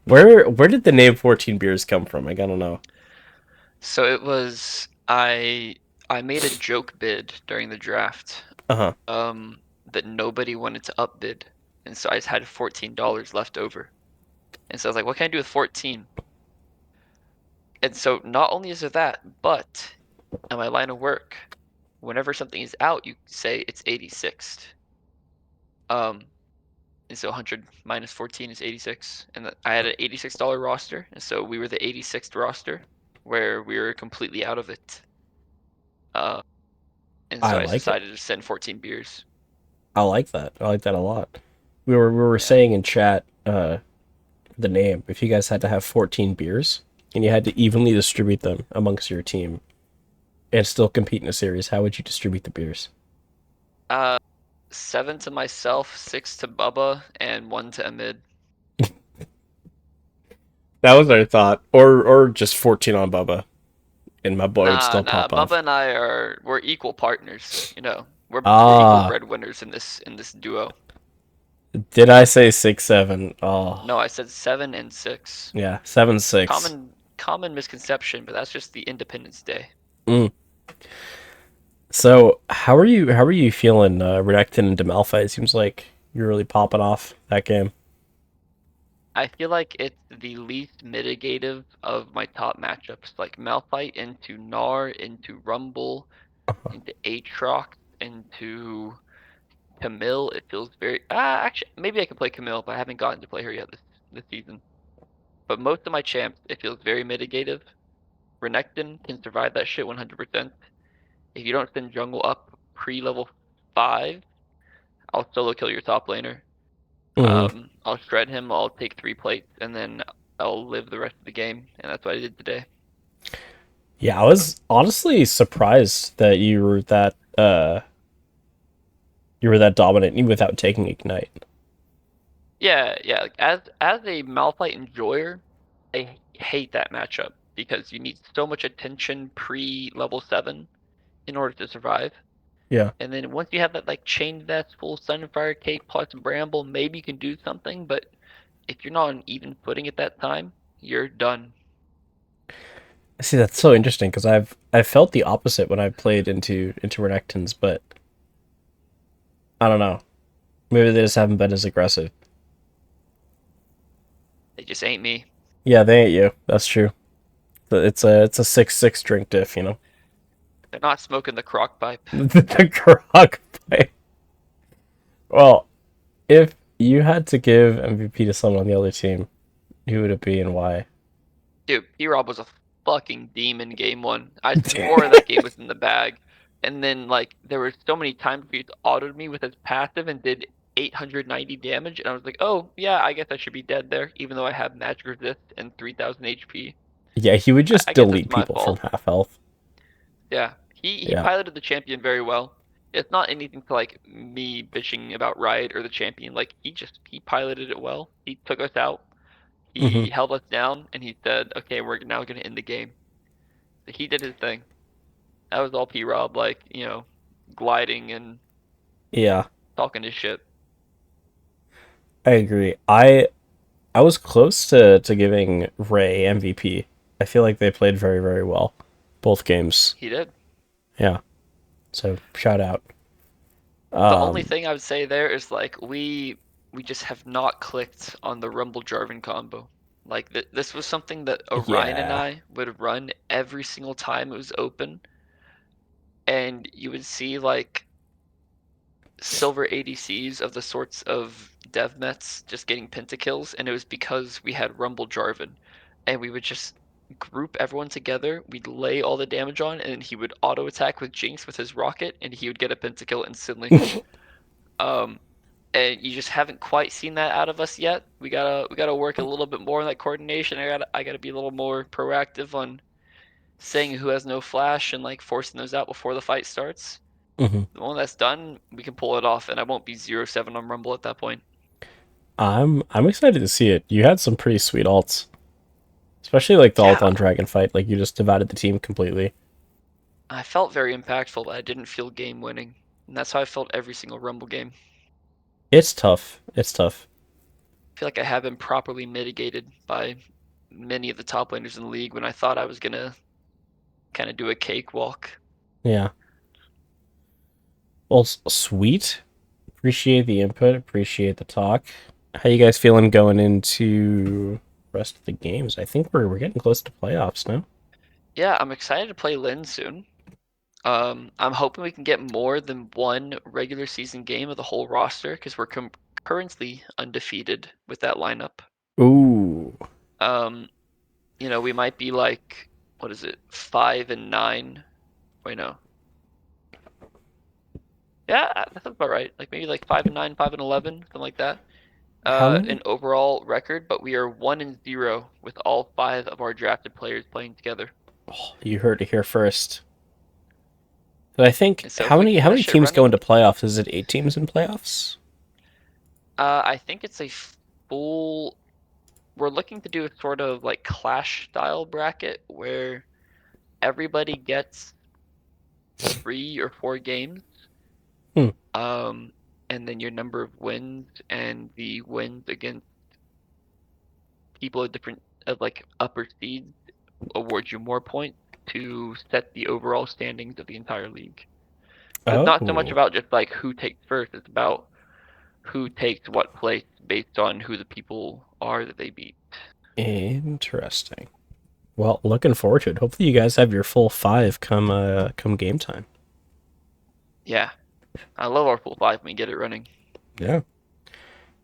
S1: Where did the name 14 beers come from? I gotta know.
S8: So it was I made a joke bid during the draft,
S1: Uh-huh.
S8: that nobody wanted to upbid, and so I just had $14 left over, and so I was like, what can I do with 14? And so not only is there that, but in my line of work, whenever something is out, you say it's 86th. And so 100 minus 14 is 86. And I had an $86 roster. And so we were the 86th roster where we were completely out of it. And
S1: I
S8: so I
S1: like it.
S8: decided to send 14 beers.
S1: I like that. I like that a lot. We were
S8: Yeah.
S1: saying in chat the name. If you guys had to have 14 beers and you had to evenly distribute them amongst your team and still compete in a series, how would you distribute the beers?
S8: 7 to myself, 6 to Bubba, and 1 to Amid.
S1: That was our thought. Or just 14 on Bubba. And my boy would
S8: Nah,
S1: still
S8: nah.
S1: pop off.
S8: Bubba and we're equal partners. You know, we're equal
S1: Ah,
S8: breadwinners in this duo.
S1: did I say 6-7? Oh,
S8: No, I said 7 and 6.
S1: yeah, 7-6.
S8: Common misconception, but that's just the Independence Day.
S1: Mm. So how are you feeling, Renekton and Demalfi? It seems like you're really popping off that game.
S8: I feel like it's the least mitigative of my top matchups, like Malphite into Gnar, into Rumble, into Aatrox, into Camille. It feels very actually maybe I can play Camille, but I haven't gotten to play her yet this season. But most of my champs, it feels very mitigative. Renekton can survive that shit 100%. If you don't send jungle up pre-level 5, I'll solo kill your top laner.
S1: Mm-hmm.
S8: I'll shred him, I'll take 3 plates, and then I'll live the rest of the game, and that's what I did today.
S1: Yeah, I was honestly surprised that you were that dominant even without taking ignite.
S8: Yeah. Like, as a Malphite enjoyer, I hate that matchup because you need so much attention pre-level 7 in order to survive.
S1: Yeah.
S8: And then once you have that like chain vest, full Sunfire Cape plus Bramble, maybe you can do something, but if you're not on even footing at that time, you're done.
S1: See, that's so interesting because I've felt the opposite when I played into Renekton's, but I don't know. Maybe they just haven't been as aggressive.
S8: It just ain't me.
S1: Yeah, they ain't you. That's true. It's a 6-6 drink diff, you know.
S8: They're not smoking the crock pipe.
S1: The crock pipe. Well, if you had to give MVP to someone on the other team, who would it be and why?
S8: Dude, P-Rob was a fucking demon game 1. I swore that game was in the bag. And then like there were so many times he autoed me with his passive and did 890 damage, and I was like, oh yeah, I guess I should be dead there, even though I have magic resist and 3000 HP.
S1: Yeah, he would just
S8: I guess it's
S1: delete
S8: my
S1: people from
S8: fault.
S1: half health.
S8: Yeah, he
S1: Yeah.
S8: piloted the champion very well. It's not anything to like me bitching about Riot or the champion. Like he piloted it well. He took us out.
S1: Hmm.
S8: He held us down, and he said, "Okay, we're now gonna end the game." So he did his thing. That was all P Rob, like gliding and
S1: Yeah,
S8: talking his shit.
S1: I agree. I was close to giving Ray MVP. I feel like they played very, very well, both games.
S8: He did.
S1: Yeah. So shout out.
S8: The only
S1: Um,
S8: thing I would say there is like we just have not clicked on the Rumble Jarvan combo. Like this was something that Orion and
S1: yeah.
S8: I would run every single time it was open, and you would see like silver ADCs of the sorts of dev mets just getting pentakills, and it was because we had Rumble Jarvan, and we would just group everyone together, we'd lay all the damage on, and he would auto attack with Jinx with his rocket, and he would get a pentakill instantly. Um, and you just haven't quite seen that out of us yet. We gotta work a little bit more on that coordination. I gotta be a little more proactive on saying who has no flash and like forcing those out before the fight starts.
S1: Hmm.
S8: The one that's done, we can pull it off, and I won't be 0-7 on Rumble at that point.
S1: I'm excited to see it. You had some pretty sweet alts, especially like the ult
S8: Yeah,
S1: on Dragon Fight. Like you just divided the team completely.
S8: I felt very impactful, but I didn't feel game winning, and that's how I felt every single Rumble game.
S1: It's tough. It's tough.
S8: I feel like I have been properly mitigated by many of the top laners in the league when I thought I was gonna kind of do a cakewalk.
S1: Yeah. Well, sweet. Appreciate the input. Appreciate the talk. How you guys feeling going into rest of the games? I think we're getting close to playoffs now.
S8: Yeah, I'm excited to play Lyn soon. I'm hoping we can get more than one regular season game of the whole roster because we're currently undefeated with that lineup.
S1: Ooh.
S8: Um, we might be like, what is it, 5-9? Wait, no. Yeah, that sounds about right. Like maybe like 5-9, 5-11, something like that.
S1: How
S8: In
S1: many?
S8: overall record, but we are 1-0 with all 5 of our drafted players playing together.
S1: Oh, you heard it here first. But I think
S8: And so if we can
S1: how
S8: get that
S1: many
S8: shit
S1: teams go
S8: running,
S1: into playoffs? Is it 8 teams in playoffs?
S8: I think it's a full. We're looking to do a sort of like clash style bracket where everybody gets 3 or 4 games.
S1: Hmm.
S8: And then your number of wins and the wins against people at different like upper seeds award you more points to set the overall standings of the entire league. So it's not so much
S1: Oh,
S8: about just like who takes first, it's about who takes what place based on who the people are that they beat.
S1: interesting. Well, looking forward to it. Hopefully, you guys have your full five come game time.
S8: Yeah. I love our full 5 when we get it running.
S1: Yeah.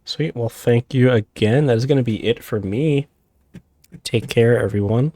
S1: Sweet. Well, thank you again. That is going to be it for me. Take care, everyone.